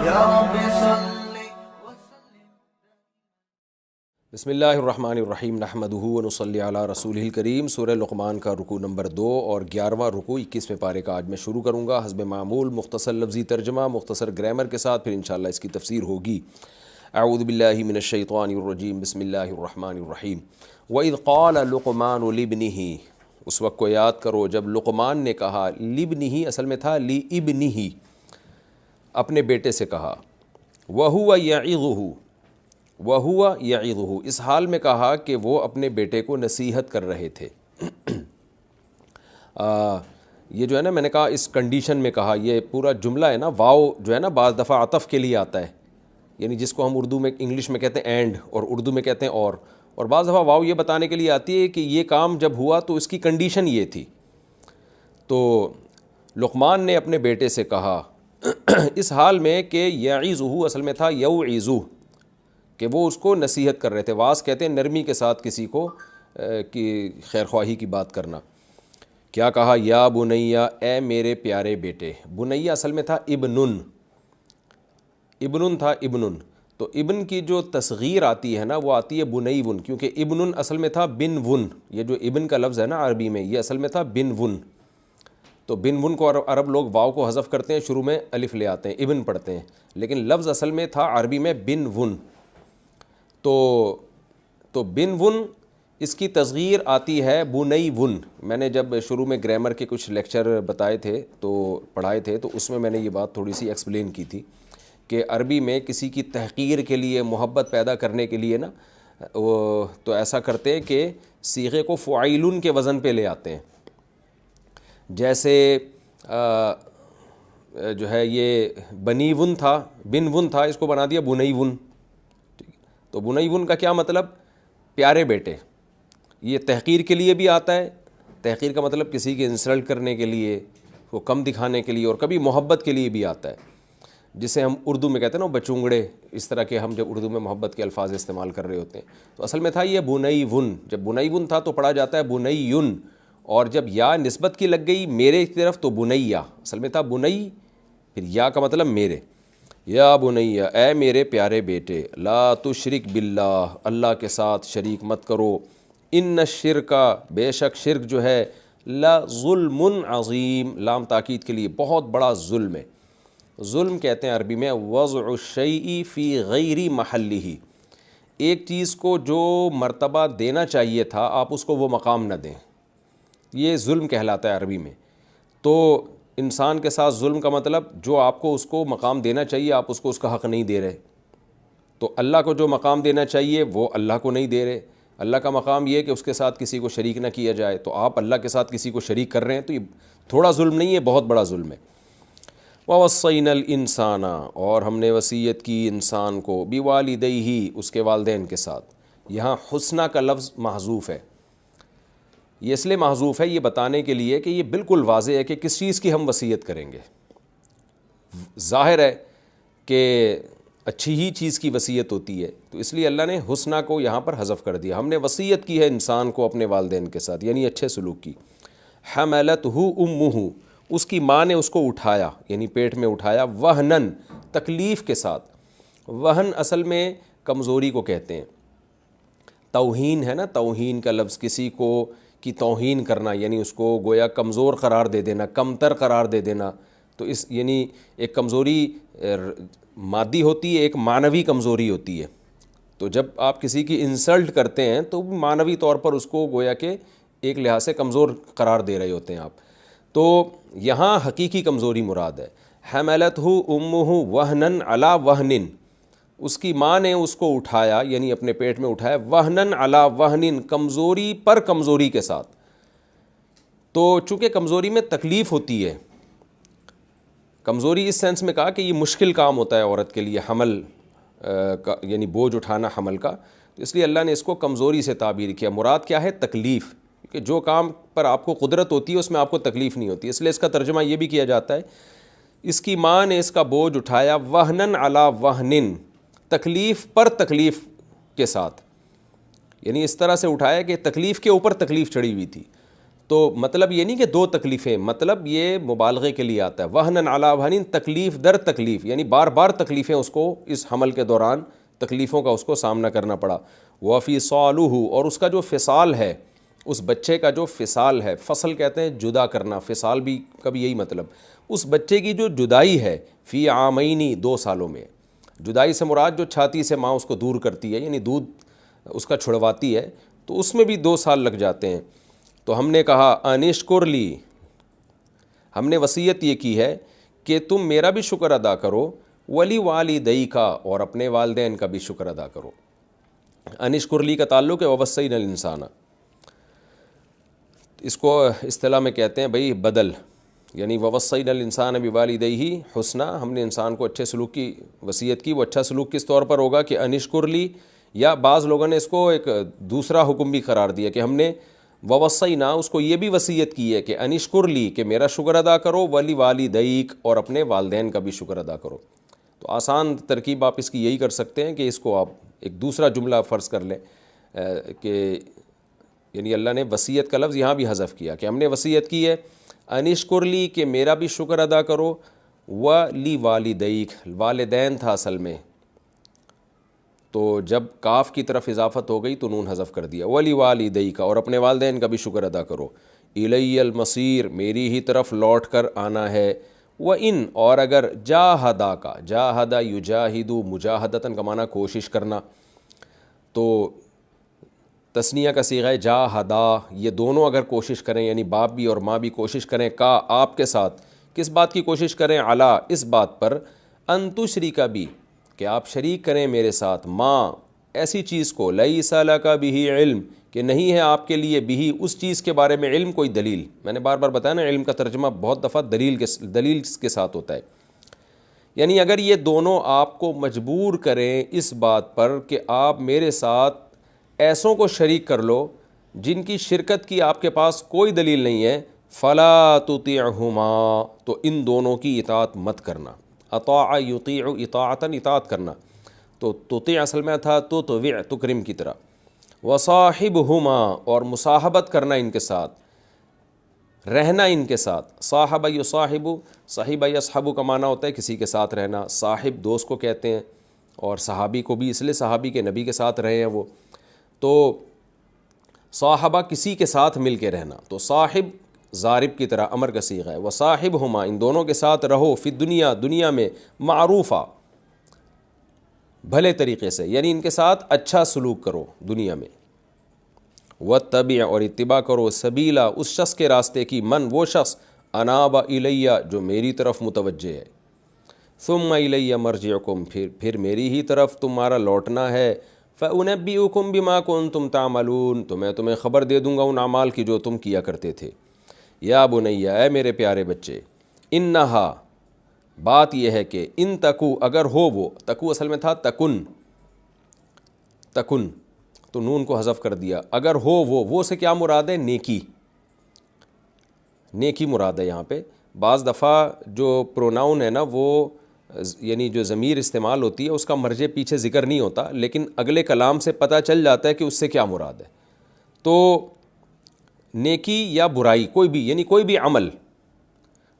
یا رب صلی بسم اللہ الرحمن الرحیم نحمدہ ونصلی علی رسولہ الکریم۔ سورہ لقمان کا رکوع نمبر 2 اور 11واں رکوع 21ویں پارے کا آج میں شروع کروں گا حسب معمول، مختصر لفظی ترجمہ، مختصر گرامر کے ساتھ، پھر انشاءاللہ اس کی تفسیر ہوگی۔ اعوذ باللہ من الشیطان الرجیم، بسم اللہ الرحمن الرحیم۔ وَإِذْ قَالَ لُقْمَانُ لِابْنِهِ، اس وقت کو یاد کرو جب لقمان نے کہا، لِابْنِهِ اصل میں تھا لِابْنِهِ، اپنے بیٹے سے کہا، وَهُوَ يَعِظُهُ، وَهُوَ يَعِظُهُ، اس حال میں کہا کہ وہ اپنے بیٹے کو نصیحت کر رہے تھے۔ یہ جو ہے نا میں نے کہا اس کنڈیشن میں کہا، یہ پورا جملہ ہے نا، واو جو ہے نا بعض دفعہ عطف کے لیے آتا ہے، یعنی جس کو ہم اردو میں انگلش میں کہتے ہیں اینڈ اور اردو میں کہتے ہیں اور بعض دفعہ واو یہ بتانے کے لیے آتی ہے کہ یہ کام جب ہوا تو اس کی کنڈیشن یہ تھی۔ تو لقمان نے اپنے بیٹے سے کہا اس حال میں کہ یعظہ اصل میں تھا یوعظہ، کہ وہ اس کو نصیحت کر رہے تھے۔ واعظ کہتے ہیں نرمی کے ساتھ کسی کو کی خیر خواہی کی بات کرنا۔ کیا کہا؟ یا بنیا، اے میرے پیارے بیٹے۔ بنیا اصل میں تھا ابنن، ابنن تھا ابنن، تو ابن کی جو تصغیر آتی ہے نا وہ آتی ہے بنیون، کیونکہ ابنن اصل میں تھا بن ون، یہ جو ابن کا لفظ ہے نا عربی میں یہ اصل میں تھا بن ون، تو بن ون کو عرب لوگ واو کو حذف کرتے ہیں، شروع میں الف لے آتے ہیں، ابن پڑھتے ہیں، لیکن لفظ اصل میں تھا عربی میں بن ون۔ تو بن ون اس کی تصغیر آتی ہے بنی ون۔ میں نے جب شروع میں گرامر کے کچھ لیکچر بتائے تھے تو پڑھائے تھے تو اس میں نے یہ بات تھوڑی سی ایکسپلین کی تھی کہ عربی میں کسی کی تحقیر کے لیے، محبت پیدا کرنے کے لیے نا تو ایسا کرتے ہیں کہ صیغے کو فعیلن کے وزن پہ لے آتے ہیں۔ جیسے جو ہے یہ بنی ون تھا، بن ون تھا، اس کو بنا دیا بنی ون۔ تو بنیون کا کیا مطلب؟ پیارے بیٹے۔ یہ تحقیر کے لیے بھی آتا ہے، تحقیر کا مطلب کسی کے انسلٹ کرنے کے لیے، وہ کم دکھانے کے لیے، اور کبھی محبت کے لیے بھی آتا ہے، جسے ہم اردو میں کہتے ہیں نا بچونگڑے، اس طرح کے ہم جب اردو میں محبت کے الفاظ استعمال کر رہے ہوتے ہیں۔ تو اصل میں تھا یہ بنیون، جب بنیون تھا تو پڑھا جاتا ہے بنیون، اور جب یا نسبت کی لگ گئی میرے کی طرف تو بنیا، اصل میں تھا بنی، پھر یا کا مطلب میرے۔ یا بنیا، اے میرے پیارے بیٹے، لا تشرک باللہ، اللہ کے ساتھ شریک مت کرو، ان الشرک، بے شک شرک جو ہے، لا ظلم عظیم، لام تاکید کے لیے بہت بڑا ظلم ہے۔ ظلم کہتے ہیں عربی میں وضع الشیء فی غیر محلہ، ایک چیز کو جو مرتبہ دینا چاہیے تھا آپ اس کو وہ مقام نہ دیں، یہ ظلم کہلاتا ہے عربی میں۔ تو انسان کے ساتھ ظلم کا مطلب جو آپ کو اس کو مقام دینا چاہیے آپ اس کو اس کا حق نہیں دے رہے، تو اللہ کو جو مقام دینا چاہیے وہ اللہ کو نہیں دے رہے۔ اللہ کا مقام یہ ہے کہ اس کے ساتھ کسی کو شریک نہ کیا جائے، تو آپ اللہ کے ساتھ کسی کو شریک کر رہے ہیں، تو یہ تھوڑا ظلم نہیں ہے، بہت بڑا ظلم ہے۔ وَوَصَّيْنَا الْإِنسَانَ، اور ہم نے وصیت کی انسان کو، بِوَالِدَيْهِ، اس کے والدین کے ساتھ۔ یہاں حسنہ کا لفظ محذوف ہے، یہ اس لیے محذوف ہے یہ بتانے کے لیے کہ یہ بالکل واضح ہے کہ کس چیز کی ہم وصیت کریں گے۔ ظاہر ہے کہ اچھی ہی چیز کی وصیت ہوتی ہے، تو اس لیے اللہ نے حسنہ کو یہاں پر حذف کر دیا۔ ہم نے وصیت کی ہے انسان کو اپنے والدین کے ساتھ، یعنی اچھے سلوک کی۔ حملتہ امہ، اس کی ماں نے اس کو اٹھایا، یعنی پیٹ میں اٹھایا، وہنن، تکلیف کے ساتھ۔ وہن اصل میں کمزوری کو کہتے ہیں۔ توہین ہے نا، توہین کا لفظ، کسی کو کی توہین کرنا، یعنی اس کو گویا کمزور قرار دے دینا، کمتر قرار دے دینا۔ تو اس یعنی ایک کمزوری مادی ہوتی ہے، ایک معنوی کمزوری ہوتی ہے۔ تو جب آپ کسی کی انسلٹ کرتے ہیں تو معنوی طور پر اس کو گویا کہ ایک لحاظ سے کمزور قرار دے رہے ہوتے ہیں آپ۔ تو یہاں حقیقی کمزوری مراد ہے۔ حملتہ امہ وہنن علی وہنن، اس کی ماں نے اس کو اٹھایا، یعنی اپنے پیٹ میں اٹھایا، وہنن علی وہنن، کمزوری پر کمزوری کے ساتھ۔ تو چونکہ کمزوری میں تکلیف ہوتی ہے، کمزوری اس سینس میں کہا کہ یہ مشکل کام ہوتا ہے عورت کے لیے، حمل کا یعنی بوجھ اٹھانا حمل کا، تو اس لیے اللہ نے اس کو کمزوری سے تعبیر کیا۔ مراد کیا ہے؟ تکلیف، کہ جو کام پر آپ کو قدرت ہوتی ہے اس میں آپ کو تکلیف نہیں ہوتی، اس لیے اس کا ترجمہ یہ بھی کیا جاتا ہے اس کی ماں نے اس کا بوجھ اٹھایا، وہنن علی وہنن، تکلیف پر تکلیف کے ساتھ، یعنی اس طرح سے اٹھایا کہ تکلیف کے اوپر تکلیف چڑھی ہوئی تھی۔ تو مطلب یہ نہیں کہ دو تکلیفیں، مطلب یہ مبالغے کے لیے آتا ہے، وہنن علی وہن، تکلیف در تکلیف، یعنی بار بار تکلیفیں اس کو اس حمل کے دوران تکلیفوں کا اس کو سامنا کرنا پڑا۔ وفی صالح، اور اس کا جو فصال ہے، اس بچے کا جو فصال ہے، فصل کہتے ہیں جدا کرنا، فصال بھی کبھی یہی مطلب، اس بچے کی جو جدائی ہے، فی عامینی، 2 سالوں میں۔ جدائی سے مراد جو چھاتی سے ماں اس کو دور کرتی ہے، یعنی دودھ اس کا چھڑواتی ہے، تو اس میں بھی 2 سال لگ جاتے ہیں۔ تو ہم نے کہا انشکر لی، ہم نے وصیت یہ کی ہے کہ تم میرا بھی شکر ادا کرو، ولی والدی کا، اور اپنے والدین کا بھی شکر ادا کرو۔ انشکر لی کا تعلق ہے ووصینا الانسان، اس کو اصطلاح میں کہتے ہیں بھئی بدل، یعنی ووصینا الانسان بوالدیہ حسنا، ہم نے انسان کو اچھے سلوک کی وصیت کی۔ وہ اچھا سلوک کس طور پر ہوگا کہ انشکر لی، یا بعض لوگوں نے اس کو ایک دوسرا حکم بھی قرار دیا کہ ہم نے ووصینا، اس کو یہ بھی وصیت کی ہے کہ انشکر لی، کہ میرا شکر ادا کرو، ولی والدیک، اور اپنے والدین کا بھی شکر ادا کرو۔ تو آسان ترکیب آپ اس کی یہی کر سکتے ہیں کہ اس کو آپ ایک دوسرا جملہ فرض کر لیں کہ یعنی اللہ نے وصیت کا لفظ یہاں بھی حذف کیا کہ ہم نے وصیت کی ہے انشکر لی، کہ میرا بھی شکر ادا کرو، ولی والدیک، والدین تھا اصل میں، تو جب کاف کی طرف اضافت ہو گئی تو نون حذف کر دیا، ولی والدیک، اور اپنے والدین کا بھی شکر ادا کرو، الی المصیر، میری ہی طرف لوٹ کر آنا ہے، وَإِن، اور اگر جاہدا کا، جاہدا یجاہدو، مجاہدتاً کا معنی کوشش کرنا، تو تثنیہ کا صیغہ ہے جاہدا، یہ دونوں اگر کوشش کریں، یعنی باپ بھی اور ماں بھی کوشش کریں، کا آپ کے ساتھ، کس بات کی کوشش کریں، علا، اس بات پر، ان تشرک بھی، کہ آپ شریک کریں میرے ساتھ، ماں، ایسی چیز کو، لیس لک بہ علم، کہ نہیں ہے آپ کے لیے بھی اس چیز کے بارے میں علم، کوئی دلیل۔ میں نے بار بار بتایا نا، علم کا ترجمہ بہت دفعہ دلیل کے ساتھ ہوتا ہے، یعنی اگر یہ دونوں آپ کو مجبور کریں اس بات پر کہ آپ میرے ساتھ ایسوں کو شریک کر لو جن کی شرکت کی آپ کے پاس کوئی دلیل نہیں ہے، فلا تطیعہما، تو ان دونوں کی اطاعت مت کرنا۔ اطاع یطیع اطاعتاً، اطاعت کرنا، تو تطیع اصل میں تھا تطوع، تکرم کی طرح۔ وصاحبہما، اور مصاحبت کرنا ان کے ساتھ، رہنا ان کے ساتھ۔ صاحب یصاحب، صاحب یصحب کا معنی ہوتا ہے کسی کے ساتھ رہنا، صاحب دوست کو کہتے ہیں، اور صحابی کو بھی، اس لیے صحابی کے نبی کے ساتھ رہے ہیں وہ، تو صاحبہ کسی کے ساتھ مل کے رہنا، تو صاحب ضارب کی طرح امر کا صیغہ ہے، وصاحبہما، ان دونوں کے ساتھ رہو، فی الدنیا، دنیا میں، معروفہ، بھلے طریقے سے، یعنی ان کے ساتھ اچھا سلوک کرو دنیا میں، واتبع، اور اتباع کرو، سبیلا، اس شخص کے راستے کی، من، وہ شخص، اناب الیہ، جو میری طرف متوجہ ہے، ثم الیہ مرجعکم، پھر میری ہی طرف تمہارا لوٹنا ہے، فانبئکم بما کنتم تعملون، تو میں تمہیں خبر دے دوں گا ان اعمال کی جو تم کیا کرتے تھے۔ یا بنیا، اے میرے پیارے بچے، انہا، بات یہ ہے کہ ان تکو، اگر ہو وہ، تکو اصل میں تھا تکن، تکن، تو نون کو حذف کر دیا، اگر ہو وہ سے کیا مراد ہے، نیکی، نیکی مراد ہے یہاں پہ۔ بعض دفعہ جو پروناؤن ہے نا، وہ یعنی جو ضمیر استعمال ہوتی ہے اس کا مرجع پیچھے ذکر نہیں ہوتا، لیکن اگلے کلام سے پتہ چل جاتا ہے کہ اس سے کیا مراد ہے۔ تو نیکی یا برائی، کوئی بھی، یعنی کوئی بھی عمل،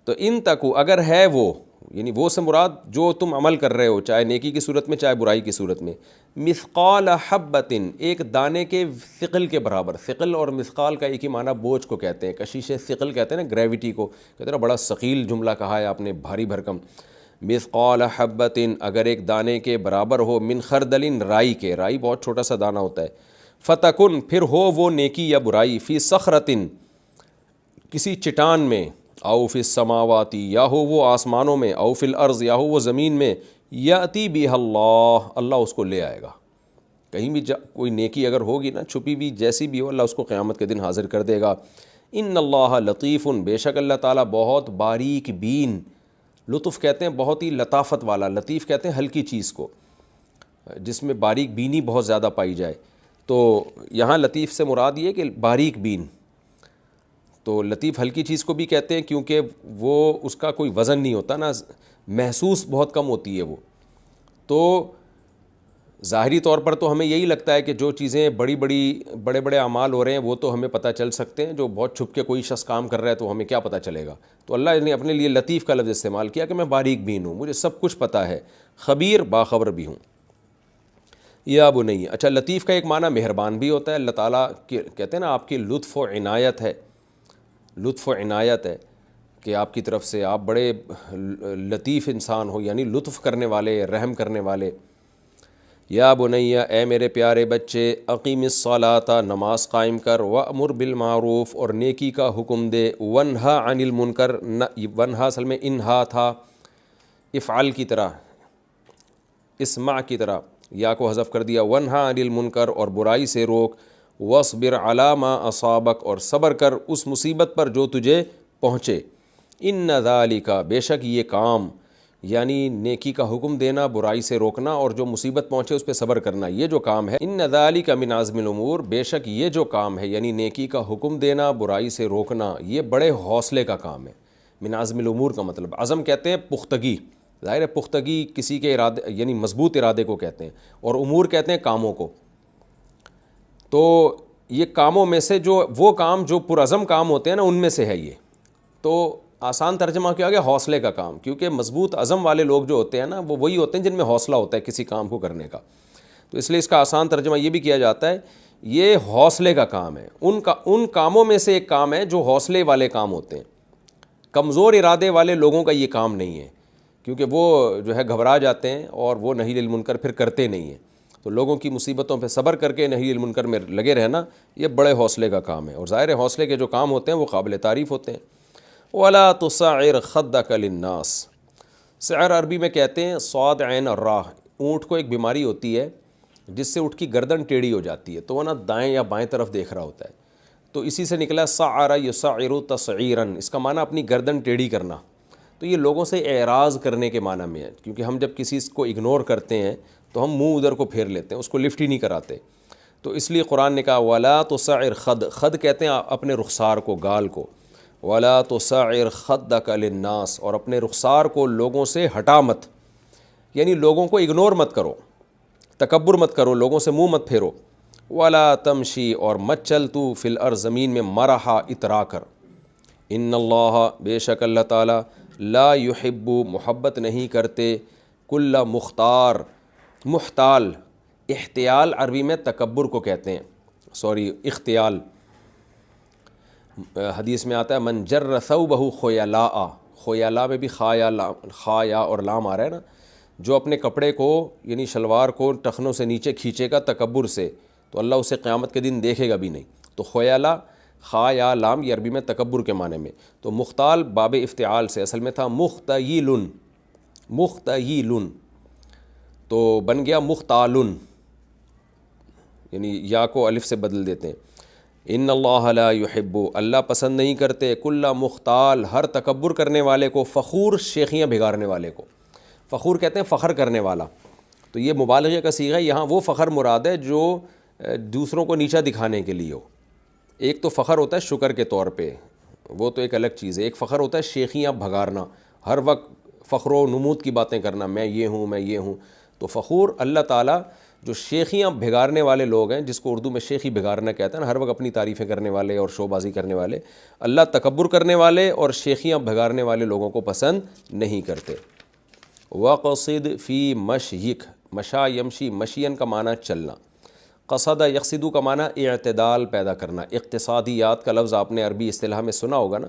تو ان تکو، اگر ہے وہ، یعنی وہ سے مراد جو تم عمل کر رہے ہو، چاہے نیکی کی صورت میں چاہے برائی کی صورت میں، مثقال حبۃ، ایک دانے کے ثقل کے برابر، ثقل اور مثقال کا ایک ہی معنی بوجھ کو کہتے ہیں، کشیش ثقل کہتے ہیں نا، گریویٹی کو کہتے ہیں نا، بڑا ثقیل جملہ کہا ہے آپ نے، بھاری بھرکم۔ مثقال حبۃ، اگر ایک دانے کے برابر ہو، من خردل، رائی کے، رائی بہت چھوٹا سا دانہ ہوتا ہے، فتکن، پھر ہو وہ نیکی یا برائی، فی صخرۃ، کسی چٹان میں، او فی السماواتی، یا ہو وہ آسمانوں میں، او فی الارض، یا ہو وہ زمین میں، یاتی بہ اللہ، اللہ اس کو لے آئے گا، کہیں بھی کوئی نیکی اگر ہوگی نا، چھپی بھی جیسی بھی ہو، اللہ اس کو قیامت کے دن حاضر کر دے گا۔ ان اللہ لطیف، بے شک اللہ تعالیٰ بہت باریک بین، لطف کہتے ہیں بہت ہی لطافت والا، لطیف کہتے ہیں ہلکی چیز کو جس میں باریک بینی بہت زیادہ پائی جائے، تو یہاں لطیف سے مراد یہ کہ باریک بین، تو لطیف ہلکی چیز کو بھی کہتے ہیں کیونکہ وہ اس کا کوئی وزن نہیں ہوتا نا، محسوس بہت کم ہوتی ہے وہ، تو ظاہری طور پر تو ہمیں یہی لگتا ہے کہ جو چیزیں بڑے بڑے اعمال ہو رہے ہیں وہ تو ہمیں پتہ چل سکتے ہیں، جو بہت چھپ کے کوئی شخص کام کر رہا ہے تو ہمیں کیا پتہ چلے گا. تو اللہ نے اپنے لیے لطیف کا لفظ استعمال کیا کہ میں باریک بین ہوں، مجھے سب کچھ پتہ ہے، خبیر باخبر بھی ہوں. یا بنی، اچھا لطیف کا ایک معنی مہربان بھی ہوتا ہے. اللہ تعالیٰ کہتے ہیں نا آپ کی لطف و عنایت ہے، لطف و عنایت ہے کہ آپ کی طرف سے آپ بڑے لطیف انسان ہو، یعنی لطف کرنے والے، رحم کرنے والے. یا بنیا، اے میرے پیارے بچے، اقیم الصلاۃ، نماز قائم کر، وامر بالمعروف، اور نیکی کا حکم دے، ونہا عن المنکر، ونہا اصل میں انہا تھا، افعل کی طرح، اسمع کی طرح، یا کو حذف کر دیا، ونہا عن المنکر، اور برائی سے روک، واصبر علی ما اصابک، اور صبر کر اس مصیبت پر جو تجھے پہنچے. ان ذالک، بے شک یہ کام، یعنی نیکی کا حکم دینا، برائی سے روکنا، اور جو مصیبت پہنچے اس پہ صبر کرنا، یہ جو کام ہے، ان ذالک من عزم الامور، بے شک یہ جو کام ہے یعنی نیکی کا حکم دینا، برائی سے روکنا، یہ بڑے حوصلے کا کام ہے. من عزم الامور کا مطلب، عزم کہتے ہیں پختگی، ظاہر ہے پختگی کسی کے ارادے یعنی مضبوط ارادے کو کہتے ہیں، اور امور کہتے ہیں کاموں کو. تو یہ کاموں میں سے جو وہ کام جو پرعزم کام ہوتے ہیں نا ان میں سے ہے یہ. تو آسان ترجمہ کیا گیا، حوصلے کا کام، کیونکہ مضبوط عزم والے لوگ جو ہوتے ہیں نا وہ وہی ہوتے ہیں جن میں حوصلہ ہوتا ہے کسی کام کو کرنے کا. تو اس لیے اس کا آسان ترجمہ یہ بھی کیا جاتا ہے یہ حوصلے کا کام ہے. ان کاموں میں سے ایک کام ہے جو حوصلے والے کام ہوتے ہیں. کمزور ارادے والے لوگوں کا یہ کام نہیں ہے، کیونکہ وہ جو ہے گھبرا جاتے ہیں اور وہ نہی للمنکر پھر کرتے نہیں ہیں. تو لوگوں کی مصیبتوں پہ صبر کر کے نہی للمنکر میں لگے رہنا یہ بڑے حوصلے کا کام ہے. اور ظاہر ہے حوصلے کے جو کام ہوتے ہیں وہ قابل تعریف ہوتے ہیں. وَلَا تُصَعِّرْ خَدَّكَ لِلنَّاسِ، سعر عربی میں کہتے ہیں صاد عین الراہ. اونٹ کو ایک بیماری ہوتی ہے جس سے اونٹ کی گردن ٹیڑھی ہو جاتی ہے، تو وہ نا دائیں یا بائیں طرف دیکھ رہا ہوتا ہے. تو اسی سے نکلا سعر یسعر تصعیراً، اس کا معنی اپنی گردن ٹیڑھی کرنا. تو یہ لوگوں سے اعراض کرنے کے معنی میں ہے، کیونکہ ہم جب کسی کو اگنور کرتے ہیں تو ہم منہ ادھر کو پھیر لیتے ہیں، اس کو لفٹ ہی نہیں کراتے. تو اس لیے قرآن نے کہا وَلَا تُصَعِّرْ خد، خد کہتے ہیں اپنے رخسار کو، گال کو. وَلَا تُصَعِّرْ خَدَّكَ لِلنَّاسِ، اور اپنے رخسار کو لوگوں سے ہٹا مت، یعنی لوگوں کو اگنور مت کرو، تکبر مت کرو، لوگوں سے منہ مت پھیرو. وَلَا تَمْشِي، اور مت چل تو فی الارض، زمین میں، مرحا، اترا کر. ان اللہ، بے شک اللہ تعالیٰ، لا یحب، محبت نہیں کرتے، کل مختار، محتال. احتیال عربی میں تکبر کو کہتے ہیں، اختیال. حدیث میں آتا ہے من جر ثوبہ خیلاء، خیلاء میں بھی خا یا اور لام آ رہا ہے نا، جو اپنے کپڑے کو یعنی شلوار کو ٹخنوں سے نیچے کھینچے گا تکبر سے، تو اللہ اسے قیامت کے دن دیکھے گا بھی نہیں. تو خیلاء، خا یا لام، یہ عربی میں تکبر کے معنی میں. تو مختال باب افتعال سے اصل میں تھا مختیل، مختیل، تو بن گیا مختالن، یعنی یا کو الف سے بدل دیتے ہیں. ان اللہ لا یحب، اللہ پسند نہیں کرتے، کل مختال، ہر تکبر کرنے والے کو، فخور، شیخیاں بھگارنے والے کو. فخور کہتے ہیں فخر کرنے والا، تو یہ مبالغے کا صیغہ ہے. یہاں وہ فخر مراد ہے جو دوسروں کو نیچا دکھانے کے لیے ہو. ایک تو فخر ہوتا ہے شکر کے طور پہ، وہ تو ایک الگ چیز ہے. ایک فخر ہوتا ہے شیخیاں بھگارنا، ہر وقت فخر و نمود کی باتیں کرنا، میں یہ ہوں، میں یہ ہوں. تو فخور اللہ تعالیٰ جو شیخیاں بھگارنے والے لوگ ہیں، جس کو اردو میں شیخی بھگارنا کہتے ہیں، ہر وقت اپنی تعریفیں کرنے والے اور شو بازی کرنے والے، اللہ تکبر کرنے والے اور شیخیاں بھگارنے والے لوگوں کو پسند نہیں کرتے. وَقَصِدْ فِي مَشْيِكَ، مشا یمشی، مشین کا معنی چلنا، قصد یقصدو کا معنی اعتدال پیدا کرنا. اقتصادیات کا لفظ آپ نے عربی اصطلاح میں سنا ہوگا نا،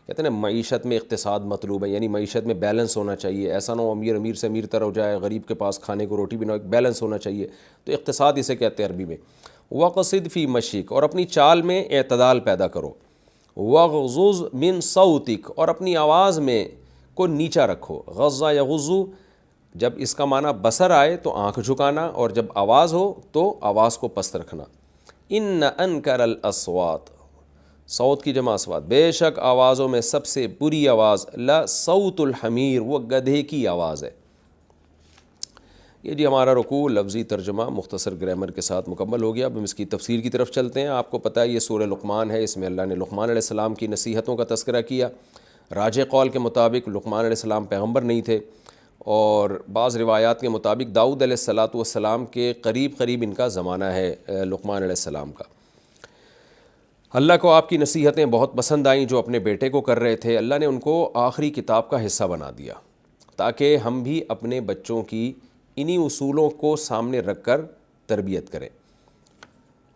کہتے ہیں نا معیشت میں اقتصاد مطلوب ہے، یعنی معیشت میں بیلنس ہونا چاہیے. ایسا نہ ہو امیر سے امیر تر ہو جائے، غریب کے پاس کھانے کو روٹی بھی نہ ہو، ایک بیلنس ہونا چاہیے. تو اقتصاد اسے کہتے ہیں عربی میں. وَقَصِدْ فِي مَشْيِكَ، اور اپنی چال میں اعتدال پیدا کرو. وَغْضُضْ مِنْ صَوْتِكَ، اور اپنی آواز میں کو نیچا رکھو. غضّ یغض، جب اس کا معنی بصر آئے تو آنکھ جھکانا، اور جب آواز ہو تو آواز کو پست رکھنا. ان انکر الاصوات، صوت کی جمع اصوات، بے شک آوازوں میں سب سے بری آواز، لصوت الحمیر، وہ گدھے کی آواز ہے. یہ جی ہمارا رکوع لفظی ترجمہ مختصر گرامر کے ساتھ مکمل ہو گیا. اب ہم اس کی تفسیر کی طرف چلتے ہیں. آپ کو پتہ ہے یہ سورہ لقمان ہے، اس میں اللہ نے لقمان علیہ السلام کی نصیحتوں کا تذکرہ کیا. راجح قول کے مطابق لقمان علیہ السلام پیغمبر نہیں تھے، اور بعض روایات کے مطابق داؤد علیہ الصلاۃ والسلام کے قریب ان کا زمانہ ہے لقمان علیہ السلام کا۔ اللہ کو آپ کی نصیحتیں بہت پسند آئیں جو اپنے بیٹے کو کر رہے تھے، اللہ نے ان کو آخری کتاب کا حصہ بنا دیا تاکہ ہم بھی اپنے بچوں کی انہی اصولوں کو سامنے رکھ کر تربیت کریں،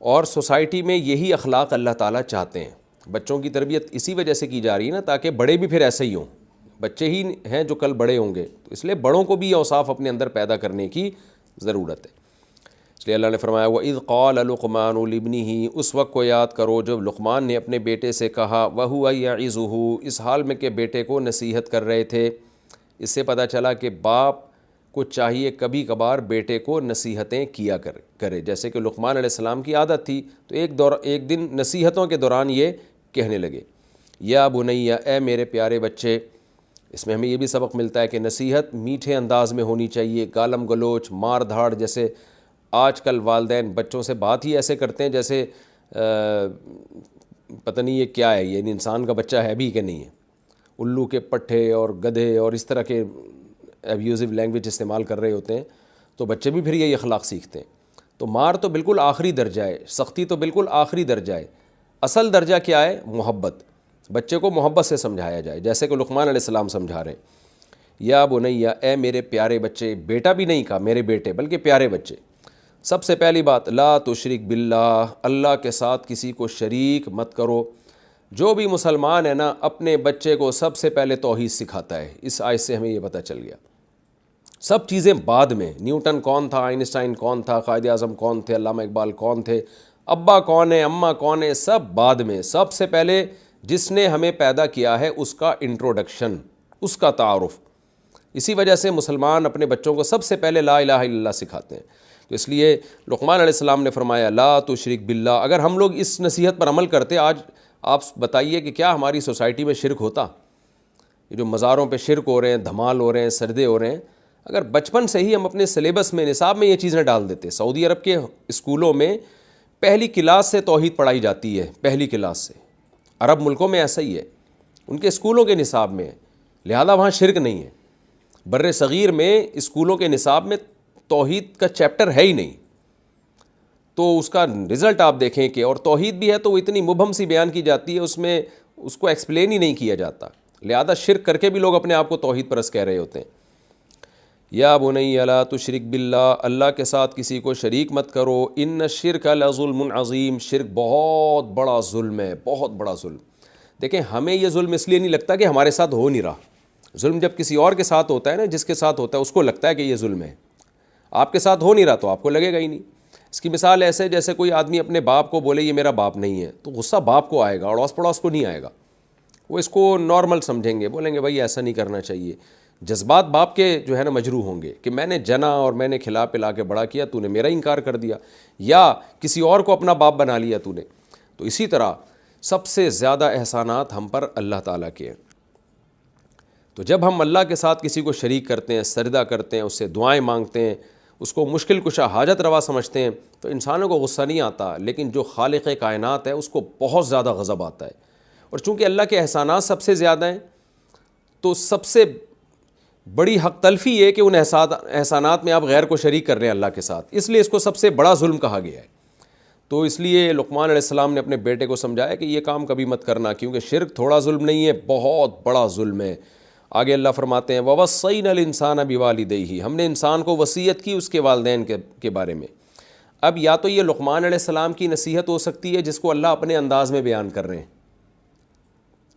اور سوسائٹی میں یہی اخلاق اللہ تعالیٰ چاہتے ہیں۔ بچوں کی تربیت اسی وجہ سے کی جا رہی ہے نا، تاکہ بڑے بھی پھر ایسے ہی ہوں، بچے ہی ہیں جو کل بڑے ہوں گے، تو اس لیے بڑوں کو بھی یہ اوصاف اپنے اندر پیدا کرنے کی ضرورت ہے۔ اس لیے اللہ نے فرمایا وَإِذْ قَالَ لُقْمَانُ لِابْنِهِ، اس وقت کو یاد کرو جب لقمان نے اپنے بیٹے سے کہا، وَهُوَ يَعِظُهُ، اس حال میں کہ بیٹے کو نصیحت کر رہے تھے۔ اس سے پتہ چلا کہ باپ کو چاہیے کبھی کبھار بیٹے کو نصیحتیں کیا کرے، جیسے کہ لقمان علیہ السلام کی عادت تھی، تو ایک دن نصیحتوں کے دوران یہ کہنے لگے، یا بنیا، اے میرے پیارے بچے۔ اس میں ہمیں یہ بھی سبق ملتا ہے کہ نصیحت میٹھے انداز میں ہونی چاہیے، گالم گلوچ، مار دھاڑ، جیسے آج کل والدین بچوں سے بات ہی ایسے کرتے ہیں جیسے پتہ نہیں یہ کیا ہے، یہ انسان کا بچہ ہے بھی کہ نہیں ہے، الو کے پٹھے اور گدھے اور اس طرح کے ایبیوزو لینگویج استعمال کر رہے ہوتے ہیں، تو بچے بھی پھر یہی اخلاق سیکھتے ہیں۔ تو مار تو بالکل آخری درجہ ہے، سختی تو بالکل آخری درجہ ہے، اصل درجہ کیا ہے؟ محبت۔ بچے کو محبت سے سمجھایا جائے، جیسے کہ لقمان علیہ السلام سمجھا رہے ہیں، یا بنیا، اے میرے پیارے بچے، بیٹا بھی نہیں کہا میرے بیٹے بلکہ پیارے بچے۔ سب سے پہلی بات، لا تشرک باللہ، اللہ کے ساتھ کسی کو شریک مت کرو۔ جو بھی مسلمان ہے نا، اپنے بچے کو سب سے پہلے توحید سکھاتا ہے۔ اس آیت سے ہمیں یہ پتہ چل گیا، سب چیزیں بعد میں۔ نیوٹن کون تھا، آئنسٹائن کون تھا، قائد اعظم کون تھے، علامہ اقبال کون تھے، ابا کون ہے، اماں کون ہے، سب بعد میں۔ سب سے پہلے جس نے ہمیں پیدا کیا ہے اس کا انٹروڈکشن، اس کا تعارف۔ اسی وجہ سے مسلمان اپنے بچوں کو سب سے پہلے لا الہ الا اللہ سکھاتے ہیں۔ تو اس لیے لقمان علیہ السلام نے فرمایا لا تشرک باللہ۔ اگر ہم لوگ اس نصیحت پر عمل کرتے، آج آپ بتائیے کہ کیا ہماری سوسائٹی میں شرک ہوتا؟ یہ جو مزاروں پہ شرک ہو رہے ہیں، دھمال ہو رہے ہیں، سردے ہو رہے ہیں، اگر بچپن سے ہی ہم اپنے سلیبس میں، نصاب میں یہ چیزیں ڈال دیتے۔ سعودی عرب کے اسکولوں میں پہلی کلاس سے توحید پڑھائی جاتی ہے، پہلی کلاس سے۔ عرب ملکوں میں ایسا ہی ہے، ان کے اسکولوں کے نصاب میں، لہذا وہاں شرک نہیں ہے۔ بر صغیر میں اسکولوں کے نصاب میں توحید کا چیپٹر ہے ہی نہیں، تو اس کا رزلٹ آپ دیکھیں کہ، اور توحید بھی ہے تو وہ اتنی مبہم سی بیان کی جاتی ہے، اس میں اس کو ایکسپلین ہی نہیں کیا جاتا، لہذا شرک کر کے بھی لوگ اپنے آپ کو توحید پرست کہہ رہے ہوتے ہیں۔ یا بنی لا تشرک باللہ، اللہ کے ساتھ کسی کو شریک مت کرو، ان الشرک لظلم عظیم، شرک بہت بڑا ظلم ہے، بہت بڑا ظلم۔ دیکھیں ہمیں یہ ظلم اس لیے نہیں لگتا کہ ہمارے ساتھ ہو نہیں رہا، ظلم جب کسی اور کے ساتھ ہوتا ہے نا، جس کے ساتھ ہوتا ہے اس کو لگتا ہے کہ یہ ظلم ہے، آپ کے ساتھ ہو نہیں رہا تو آپ کو لگے گا ہی نہیں۔ اس کی مثال ایسے جیسے کوئی آدمی اپنے باپ کو بولے یہ میرا باپ نہیں ہے، تو غصہ باپ کو آئے گا، اڑوس پڑوس کو نہیں آئے گا، وہ اس کو نارمل سمجھیں گے، بولیں گے بھائی ایسا نہیں کرنا چاہیے۔ جذبات باپ کے جو ہے نا مجروح ہوں گے کہ میں نے جنا اور میں نے کھلا پلا کے بڑا کیا، تو نے میرا انکار کر دیا، یا کسی اور کو اپنا باپ بنا لیا تو نے۔ تو اسی طرح سب سے زیادہ احسانات ہم پر اللہ تعالیٰ کے ہیں۔ تو جب ہم اللہ کے ساتھ کسی کو شریک کرتے ہیں، سجدہ کرتے ہیں، اس سے دعائیں مانگتے ہیں، اس کو مشکل کشا حاجت روا سمجھتے ہیں، تو انسانوں کو غصہ نہیں آتا، لیکن جو خالق کائنات ہے اس کو بہت زیادہ غضب آتا ہے۔ اور چونکہ اللہ کے احسانات سب سے زیادہ ہیں، تو سب سے بڑی حق تلفی یہ کہ ان احسانات میں آپ غیر کو شریک کر رہے ہیں اللہ کے ساتھ، اس لیے اس کو سب سے بڑا ظلم کہا گیا ہے۔ تو اس لیے لقمان علیہ السلام نے اپنے بیٹے کو سمجھایا کہ یہ کام کبھی مت کرنا، کیونکہ شرک تھوڑا ظلم نہیں ہے، بہت بڑا ظلم ہے۔ آگے اللہ فرماتے ہیں وَوَصَّيْنَا الْإِنسَانَ بِوَالِدَيْهِ، ہم نے انسان کو وصیت کی اس کے والدین کے بارے میں۔ اب یا تو یہ لقمان علیہ السلام کی نصیحت ہو سکتی ہے جس کو اللہ اپنے انداز میں بیان کر رہے ہیں،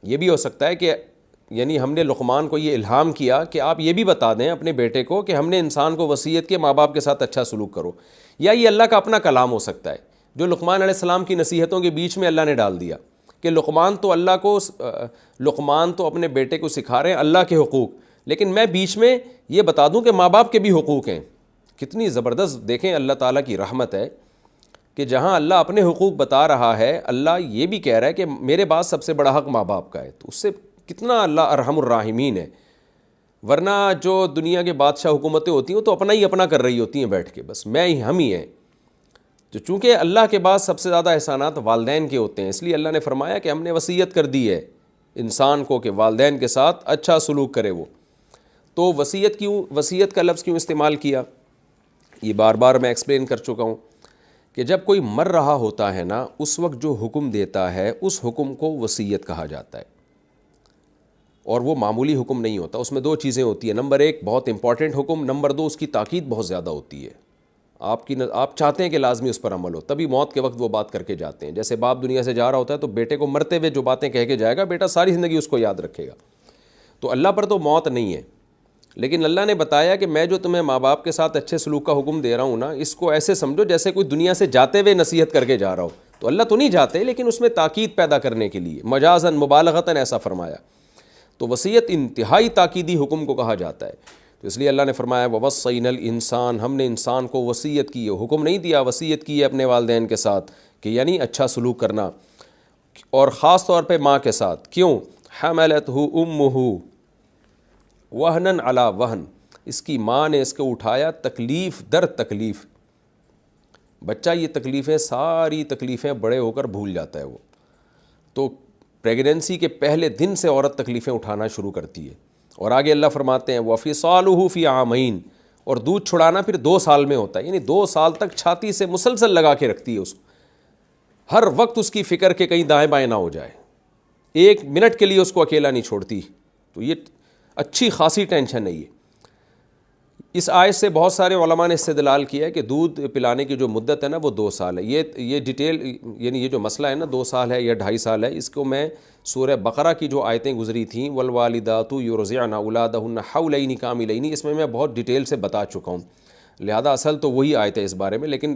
یہ بھی ہو سکتا ہے کہ یعنی ہم نے لقمان کو یہ الہام کیا کہ آپ یہ بھی بتا دیں اپنے بیٹے کو کہ ہم نے انسان کو وصیت کے ماں باپ کے ساتھ اچھا سلوک کرو، یا یہ اللہ کا اپنا کلام ہو سکتا ہے جو لقمان علیہ السلام کی نصیحتوں کے بیچ میں اللہ نے ڈال دیا کہ لقمان تو اپنے بیٹے کو سکھا رہے ہیں اللہ کے حقوق، لیکن میں بیچ میں یہ بتا دوں کہ ماں باپ کے بھی حقوق ہیں۔ کتنی زبردست دیکھیں اللہ تعالیٰ کی رحمت ہے کہ جہاں اللہ اپنے حقوق بتا رہا ہے، اللہ یہ بھی کہہ رہا ہے کہ میرے بعد سب سے بڑا حق ماں باپ کا ہے، تو اس سے کتنا اللہ ارحم الراحمین ہے۔ ورنہ جو دنیا کے بادشاہ حکومتیں ہوتی ہیں وہ تو اپنا ہی اپنا کر رہی ہوتی ہیں بیٹھ کے، بس میں ہی ہم ہی ہیں۔ تو چونکہ اللہ کے بعد سب سے زیادہ احسانات والدین کے ہوتے ہیں، اس لیے اللہ نے فرمایا کہ ہم نے وصیت کر دی ہے انسان کو کہ والدین کے ساتھ اچھا سلوک کرے وہ۔ تو وصیت کا لفظ کیوں استعمال کیا؟ یہ بار بار میں ایکسپلین کر چکا ہوں کہ جب کوئی مر رہا ہوتا ہے نا، اس وقت جو حکم دیتا ہے اس حکم کو وصیت کہا جاتا ہے، اور وہ معمولی حکم نہیں ہوتا، اس میں دو چیزیں ہوتی ہیں، نمبر ایک بہت امپورٹنٹ حکم، نمبر دو اس کی تاکید بہت زیادہ ہوتی ہے، آپ چاہتے ہیں کہ لازمی اس پر عمل ہو، تبھی موت کے وقت وہ بات کر کے جاتے ہیں۔ جیسے باپ دنیا سے جا رہا ہوتا ہے تو بیٹے کو مرتے ہوئے جو باتیں کہہ کے جائے گا، بیٹا ساری زندگی اس کو یاد رکھے گا۔ تو اللہ پر تو موت نہیں ہے، لیکن اللہ نے بتایا کہ میں جو تمہیں ماں باپ کے ساتھ اچھے سلوک کا حکم دے رہا ہوں نا، اس کو ایسے سمجھو جیسے کوئی دنیا سے جاتے ہوئے نصیحت کر کے جا رہا ہو۔ تو اللہ تو نہیں جاتے، لیکن اس میں تاکید پیدا کرنے کے لیے مجازاً مبالغتاً ایسا فرمایا۔ تو وصیت انتہائی تاکیدی حکم کو کہا جاتا ہے، تو اس لیے اللہ نے فرمایا وَوَصَّيْنَا الْإِنسَانَ، ہم نے انسان کو وصیت کی ہے، حکم نہیں دیا، وصیت کی ہے اپنے والدین کے ساتھ کہ یعنی اچھا سلوک کرنا، اور خاص طور پہ ماں کے ساتھ۔ کیوں؟ حَمَلَتْهُ أُمُّهُ وَهْنًا عَلَى وَهْن، اس کی ماں نے اس کو اٹھایا تکلیف در تکلیف۔ بچہ یہ تکلیفیں، ساری تکلیفیں بڑے ہو کر بھول جاتا ہے وہ، تو پریگننسی کے پہلے دن سے عورت تکلیفیں اٹھانا شروع کرتی ہے، اور آگے اللہ فرماتے ہیں وَفِصَالُهُ فِي عَامَيْن، اور دودھ چھڑانا پھر 2 سال میں ہوتا ہے، یعنی 2 سال تک چھاتی سے مسلسل لگا کے رکھتی ہے اس کو، ہر وقت اس کی فکر کہ کہیں دائیں بائیں نہ ہو جائے، 1 منٹ کے لیے اس کو اکیلا نہیں چھوڑتی۔ تو یہ اچھی خاصی ٹینشن ہے یہ۔ اس آیت سے بہت سارے علماء نے استدلال کیا ہے کہ دودھ پلانے کی جو مدت ہے نا وہ 2 سال ہے۔ یہ ڈیٹیل، یعنی یہ جو مسئلہ ہے نا 2 سال ہے یا 2.5 سال ہے، اس کو میں سورہ بقرہ کی جو آیتیں گزری تھیں والوالدات یرضعن اولادہن حولین کاملین، اس میں بہت ڈیٹیل سے بتا چکا ہوں، لہذا اصل تو وہی آیت ہے اس بارے میں، لیکن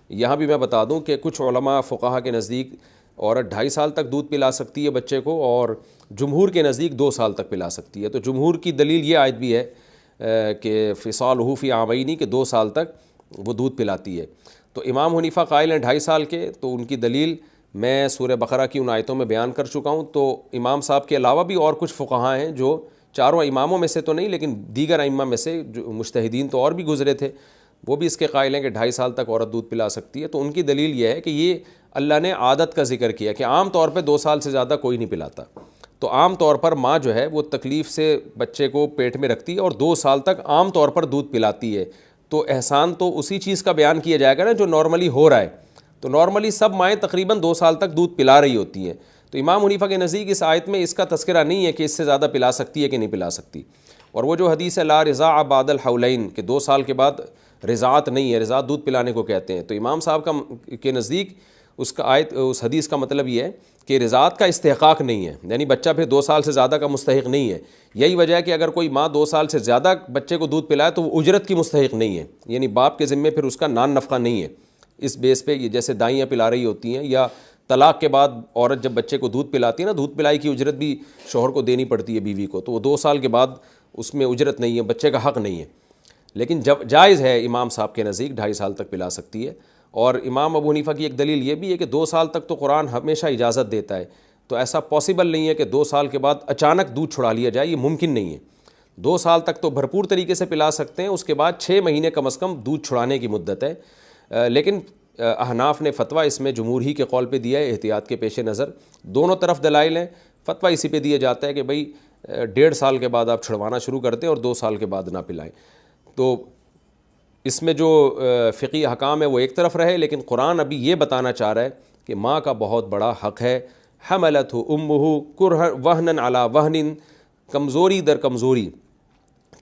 یہاں بھی میں بتا دوں کہ کچھ علماء فقہا کے نزدیک عورت 2.5 سال تک دودھ پلا سکتی ہے بچے کو، اور جمہور کے نزدیک 2 سال تک پلا سکتی ہے۔ تو جمہور کی دلیل یہ آیت بھی ہے کہ فصالہ فی عامین، کہ 2 سال تک وہ دودھ پلاتی ہے۔ تو امام حنیفہ قائل ہیں 2.5 سال کے، تو ان کی دلیل میں سورہ بقرہ کی ان آیتوں میں بیان کر چکا ہوں۔ تو امام صاحب کے علاوہ بھی اور کچھ فقہا ہیں جو چاروں اماموں میں سے تو نہیں لیکن دیگر ائمہ میں سے جو مجتہدین تو اور بھی گزرے تھے، وہ بھی اس کے قائل ہیں کہ 2.5 سال تک عورت دودھ پلا سکتی ہے۔ تو ان کی دلیل یہ ہے کہ یہ اللہ نے عادت کا ذکر کیا کہ عام طور پہ 2 سال سے زیادہ کوئی نہیں پلاتا، تو عام طور پر ماں جو ہے وہ تکلیف سے بچے کو پیٹ میں رکھتی ہے اور 2 سال تک عام طور پر دودھ پلاتی ہے۔ تو احسان تو اسی چیز کا بیان کیا جائے گا نا جو نارملی ہو رہا ہے، تو نارملی سب مائیں تقریباً 2 سال تک دودھ پلا رہی ہوتی ہیں۔ تو امام حنیفہ کے نزدیک اس آیت میں اس کا تذکرہ نہیں ہے کہ اس سے زیادہ پلا سکتی ہے کہ نہیں پلا سکتی، اور وہ جو حدیث ہے لا رضاع بعد الحولین، کہ 2 سال کے بعد رضاعت نہیں ہے، رضاعت دودھ پلانے کو کہتے ہیں، تو امام صاحب کے نزدیک اس حدیث کا مطلب یہ ہے کہ رضاعت کا استحقاق نہیں ہے، یعنی بچہ پھر 2 سال سے زیادہ کا مستحق نہیں ہے۔ یہی وجہ ہے کہ اگر کوئی ماں 2 سال سے زیادہ بچے کو دودھ پلائے تو وہ اجرت کی مستحق نہیں ہے، یعنی باپ کے ذمے پھر اس کا نان نفقہ نہیں ہے۔ اس بیس پہ یہ جیسے دائیاں پلا رہی ہوتی ہیں، یا طلاق کے بعد عورت جب بچے کو دودھ پلاتی ہے نا، دودھ پلائی کی اجرت بھی شوہر کو دینی پڑتی ہے بیوی کو، تو وہ 2 سال کے بعد اس میں اجرت نہیں ہے، بچے کا حق نہیں ہے، لیکن جب جائز ہے امام صاحب کے نزدیک 2.5 سال تک پلا سکتی ہے۔ اور امام ابو حنیفہ کی ایک دلیل یہ بھی ہے کہ 2 سال تک تو قرآن ہمیشہ اجازت دیتا ہے، تو ایسا پاسبل نہیں ہے کہ 2 سال کے بعد اچانک دودھ چھڑا لیا جائے، یہ ممکن نہیں ہے۔ 2 سال تک تو بھرپور طریقے سے پلا سکتے ہیں، اس کے بعد 6 مہینے کم از کم دودھ چھڑانے کی مدت ہے، لیکن احناف نے فتویٰ اس میں جمہور ہی کے قول پہ دیا ہے احتیاط کے پیش نظر، دونوں طرف دلائل ہیں، فتویٰ اسی پہ دیا جاتا ہے کہ بھئی 1.5 سال کے بعد آپ چھڑوانا شروع کرتے ہیں اور 2 سال کے بعد نہ پلائیں۔ تو اس میں جو فقہی احکام ہے وہ ایک طرف رہے، لیکن قرآن ابھی یہ بتانا چاہ رہا ہے کہ ماں کا بہت بڑا حق ہے۔ حملتہ امہ کرہا وہنا علی وہن، کمزوری در کمزوری،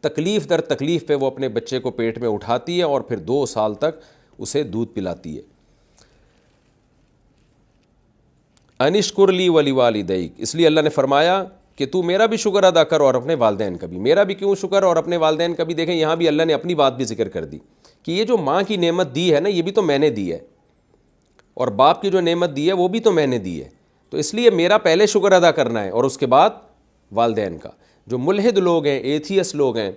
تکلیف در تکلیف پہ وہ اپنے بچے کو پیٹ میں اٹھاتی ہے اور پھر 2 سال تک اسے دودھ پلاتی ہے۔ انشکر لی ولی والدیک، اس لیے اللہ نے فرمایا کہ تو میرا بھی شکر ادا کر اور اپنے والدین کا بھی۔ میرا بھی کیوں شکر اور اپنے والدین کا بھی؟ دیکھیں یہاں بھی اللہ نے اپنی بات بھی ذکر کر دی کہ یہ جو ماں کی نعمت دی ہے نا، یہ بھی تو میں نے دی ہے، اور باپ کی جو نعمت دی ہے وہ بھی تو میں نے دی ہے، تو اس لیے میرا پہلے شکر ادا کرنا ہے اور اس کے بعد والدین کا۔ جو ملحد لوگ ہیں، ایتھیس لوگ ہیں،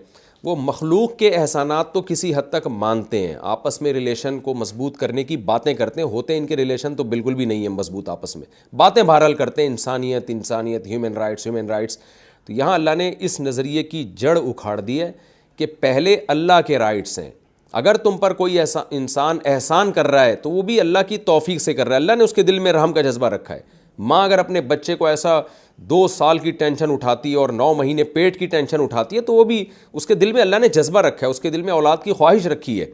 وہ مخلوق کے احسانات تو کسی حد تک مانتے ہیں، آپس میں ریلیشن کو مضبوط کرنے کی باتیں کرتے ہیں، ہوتے ہیں ان کے ریلیشن تو بالکل بھی نہیں ہیں مضبوط، آپس میں باتیں بہرحال کرتے ہیں، انسانیت ہیومن رائٹس۔ تو یہاں اللہ نے اس نظریے کی جڑ اکھاڑ دی ہے کہ پہلے اللہ کے رائٹس ہیں، اگر تم پر کوئی انسان احسان کر رہا ہے تو وہ بھی اللہ کی توفیق سے کر رہا ہے، اللہ نے اس کے دل میں رحم کا جذبہ رکھا ہے، ماں اگر اپنے بچے کو ایسا 2 سال کی ٹینشن اٹھاتی ہے اور 9 مہینے پیٹ کی ٹینشن اٹھاتی ہے تو وہ بھی اس کے دل میں اللہ نے جذبہ رکھا ہے, اس کے دل میں اولاد کی خواہش رکھی ہے.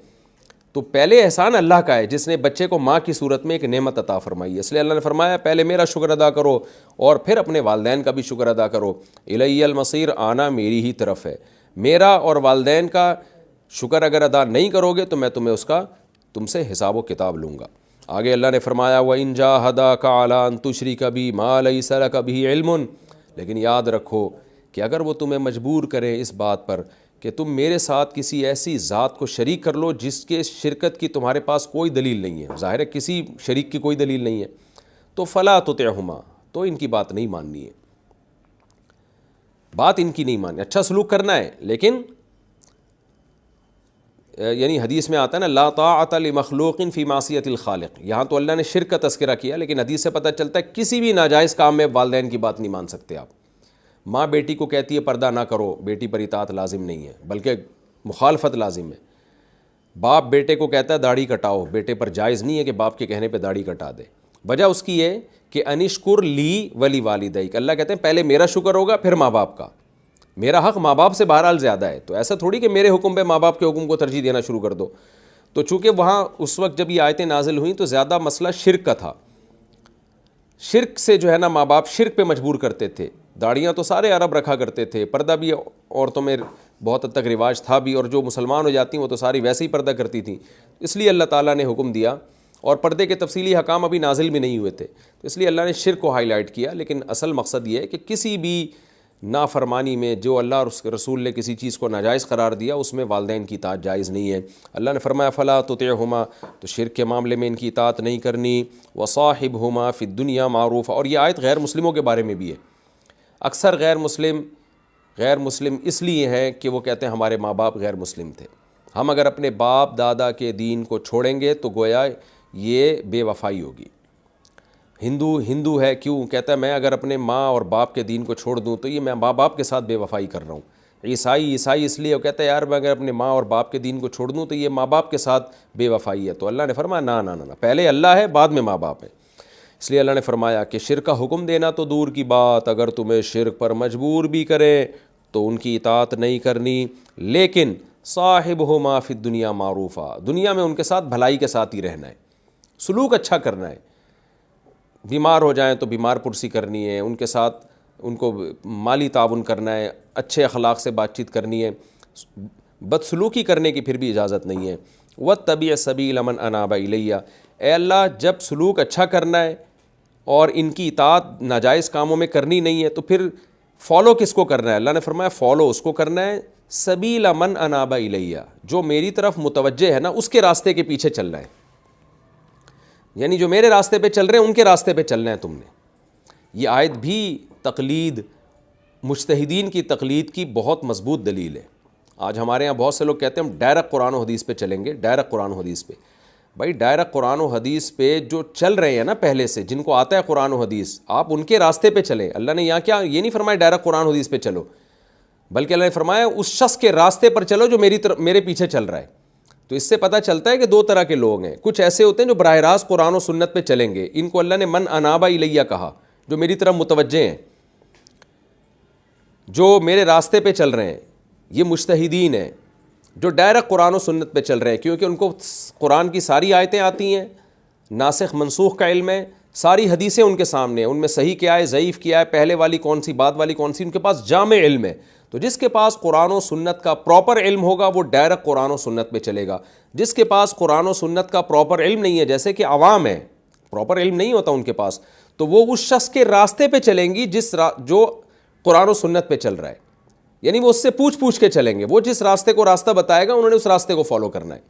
تو پہلے احسان اللہ کا ہے جس نے بچے کو ماں کی صورت میں ایک نعمت عطا فرمائی ہے. اس لیے اللہ نے فرمایا پہلے میرا شکر ادا کرو اور پھر اپنے والدین کا بھی شکر ادا کرو. الی المصیر, آنا میری ہی طرف ہے. میرا اور والدین کا شکر اگر ادا نہیں کرو گے تو میں تم سے حساب و کتاب لوں گا. آگے اللہ نے فرمایا وَإِن جَاهَدَاكَ عَلَىٰ أَن تُشْرِكَ بِي مَا لَيْسَ لَكَ بِهِ عِلْمٌ, لیکن یاد رکھو کہ اگر وہ تمہیں مجبور کریں اس بات پر کہ تم میرے ساتھ کسی ایسی ذات کو شریک کر لو جس کے شرکت کی تمہارے پاس کوئی دلیل نہیں ہے, ظاہر ہے کسی شریک کی کوئی دلیل نہیں ہے, تو فَلَا تُطِعْهُمَا, تو ان کی بات نہیں ماننی ہے, بات ان کی نہیں ماننی. اچھا سلوک کرنا ہے لیکن یعنی حدیث میں آتا ہے نا لا طاعۃ لمخلوق فی معصیۃ الخالق, یہاں تو اللہ نے شرک کا تذکرہ کیا لیکن حدیث سے پتہ چلتا ہے کسی بھی ناجائز کام میں والدین کی بات نہیں مان سکتے آپ. ماں بیٹی کو کہتی ہے پردہ نہ کرو, بیٹی پر اطاعت لازم نہیں ہے بلکہ مخالفت لازم ہے. باپ بیٹے کو کہتا ہے داڑھی کٹاؤ, بیٹے پر جائز نہیں ہے کہ باپ کے کہنے پہ داڑھی کٹا دے. وجہ اس کی ہے کہ انشکر لی ولی والدیک, اللہ کہتے ہیں پہلے میرا شکر ہوگا پھر ماں باپ کا. میرا حق ماں باپ سے بہرحال زیادہ ہے, تو ایسا تھوڑی کہ میرے حکم پہ ماں باپ کے حکم کو ترجیح دینا شروع کر دو. تو چونکہ وہاں اس وقت جب یہ آیتیں نازل ہوئیں تو زیادہ مسئلہ شرک کا تھا. شرک سے جو ہے نا ماں باپ شرک پہ مجبور کرتے تھے. داڑیاں تو سارے عرب رکھا کرتے تھے, پردہ بھی عورتوں میں بہت حد تک رواج تھا بھی, اور جو مسلمان ہو جاتی ہیں وہ تو ساری ویسے ہی پردہ کرتی تھیں. اس لیے اللہ تعالیٰ نے حکم دیا, اور پردے کے تفصیلی حکام ابھی نازل بھی نہیں ہوئے تھے, تو اس لیے اللہ نے شرک کو ہائی لائٹ کیا. لیکن اصل مقصد یہ ہے کہ کسی بھی نافرمانی میں جو اللہ اور اس کے رسول نے کسی چیز کو ناجائز قرار دیا اس میں والدین کی اطاعت جائز نہیں ہے. اللہ نے فرمایا فلا تطعهما, تو شرک کے معاملے میں ان کی اطاعت نہیں کرنی. وصاحبهما فی الدنیا معروف, اور یہ آیت غیر مسلموں کے بارے میں بھی ہے. اکثر غیر مسلم اس لیے ہیں کہ وہ کہتے ہیں ہمارے ماں باپ غیر مسلم تھے, ہم اگر اپنے باپ دادا کے دین کو چھوڑیں گے تو گویا یہ بے وفائی ہوگی. ہندو ہے, کیوں کہتا ہے میں اگر اپنے ماں اور باپ کے دین کو چھوڑ دوں تو یہ میں ماں باپ کے ساتھ بے وفائی کر رہا ہوں. عیسائی اس لیے وہ کہتا ہے یار میں اگر اپنے ماں اور باپ کے دین کو چھوڑ دوں تو یہ ماں باپ کے ساتھ بے وفائی ہے. تو اللہ نے فرمایا نہ, پہلے اللہ ہے بعد میں ماں باپ ہے. اس لیے اللہ نے فرمایا کہ شرک کا حکم دینا تو دور کی بات, اگر تمہیں شرک پر مجبور بھی کرے تو ان کی اطاعت نہیں کرنی. لیکن صاحبہما فی الدنیا معروفا, دنیا میں ان کے ساتھ بھلائی کے ساتھ ہی رہنا ہے, سلوک اچھا کرنا ہے. بیمار ہو جائیں تو بیمار پرسی کرنی ہے, ان کے ساتھ ان کو مالی تعاون کرنا ہے, اچھے اخلاق سے بات چیت کرنی ہے, بدسلوکی کرنے کی پھر بھی اجازت نہیں ہے. واتبع سبیل من اناب الیہ, اے اللہ جب سلوک اچھا کرنا ہے اور ان کی اطاعت ناجائز کاموں میں کرنی نہیں ہے تو پھر فالو کس کو کرنا ہے؟ اللہ نے فرمایا فالو اس کو کرنا ہے سبیل من اناب الیہ, جو میری طرف متوجہ ہے نا اس کے راستے کے پیچھے چلنا ہے. یعنی جو میرے راستے پہ چل رہے ہیں ان کے راستے پہ چلنا ہے تم نے. یہ آیت بھی تقلید, مجتہدین کی تقلید کی بہت مضبوط دلیل ہے. آج ہمارے یہاں بہت سے لوگ کہتے ہیں ہم ڈائریکٹ قرآن و حدیث پہ چلیں گے, ڈائریکٹ قرآن و حدیث پہ. بھائی ڈائریکٹ قرآن و حدیث پہ جو چل رہے ہیں نا پہلے سے, جن کو آتا ہے قرآن و حدیث, آپ ان کے راستے پہ چلیں. اللہ نے یہاں کیا یہ نہیں فرمایا ڈائریکٹ قرآن و حدیث پہ چلو, بلکہ اللہ نے فرمایا اس شخص کے راستے پر چلو جو میرے پیچھے چل رہا ہے. تو اس سے پتہ چلتا ہے کہ 2 طرح کے لوگ ہیں. کچھ ایسے ہوتے ہیں جو براہ راست قرآن و سنت پہ چلیں گے, ان کو اللہ نے من انابا الیہ کہا, جو میری طرف متوجہ ہیں, جو میرے راستے پہ چل رہے ہیں. یہ مجتہدین ہیں جو ڈائریکٹ قرآن و سنت پہ چل رہے ہیں, کیونکہ ان کو قرآن کی ساری آیتیں آتی ہیں, ناسخ منسوخ کا علم ہے, ساری حدیثیں ان کے سامنے ہیں, ان میں صحیح کیا ہے ضعیف کیا ہے, پہلے والی کون سی بعد والی کون سی, ان کے پاس جامع علم ہے. تو جس کے پاس قرآن و سنت کا پراپر علم ہوگا وہ ڈائریکٹ قرآن و سنت پہ چلے گا. جس کے پاس قرآن و سنت کا پراپر علم نہیں ہے, جیسے کہ عوام ہے پراپر علم نہیں ہوتا ان کے پاس, تو وہ اس شخص کے راستے پہ چلیں گی جو قرآن و سنت پہ چل رہا ہے. یعنی وہ اس سے پوچھ کے چلیں گے, وہ جس راستے کو راستہ بتائے گا انہوں نے اس راستے کو فالو کرنا ہے.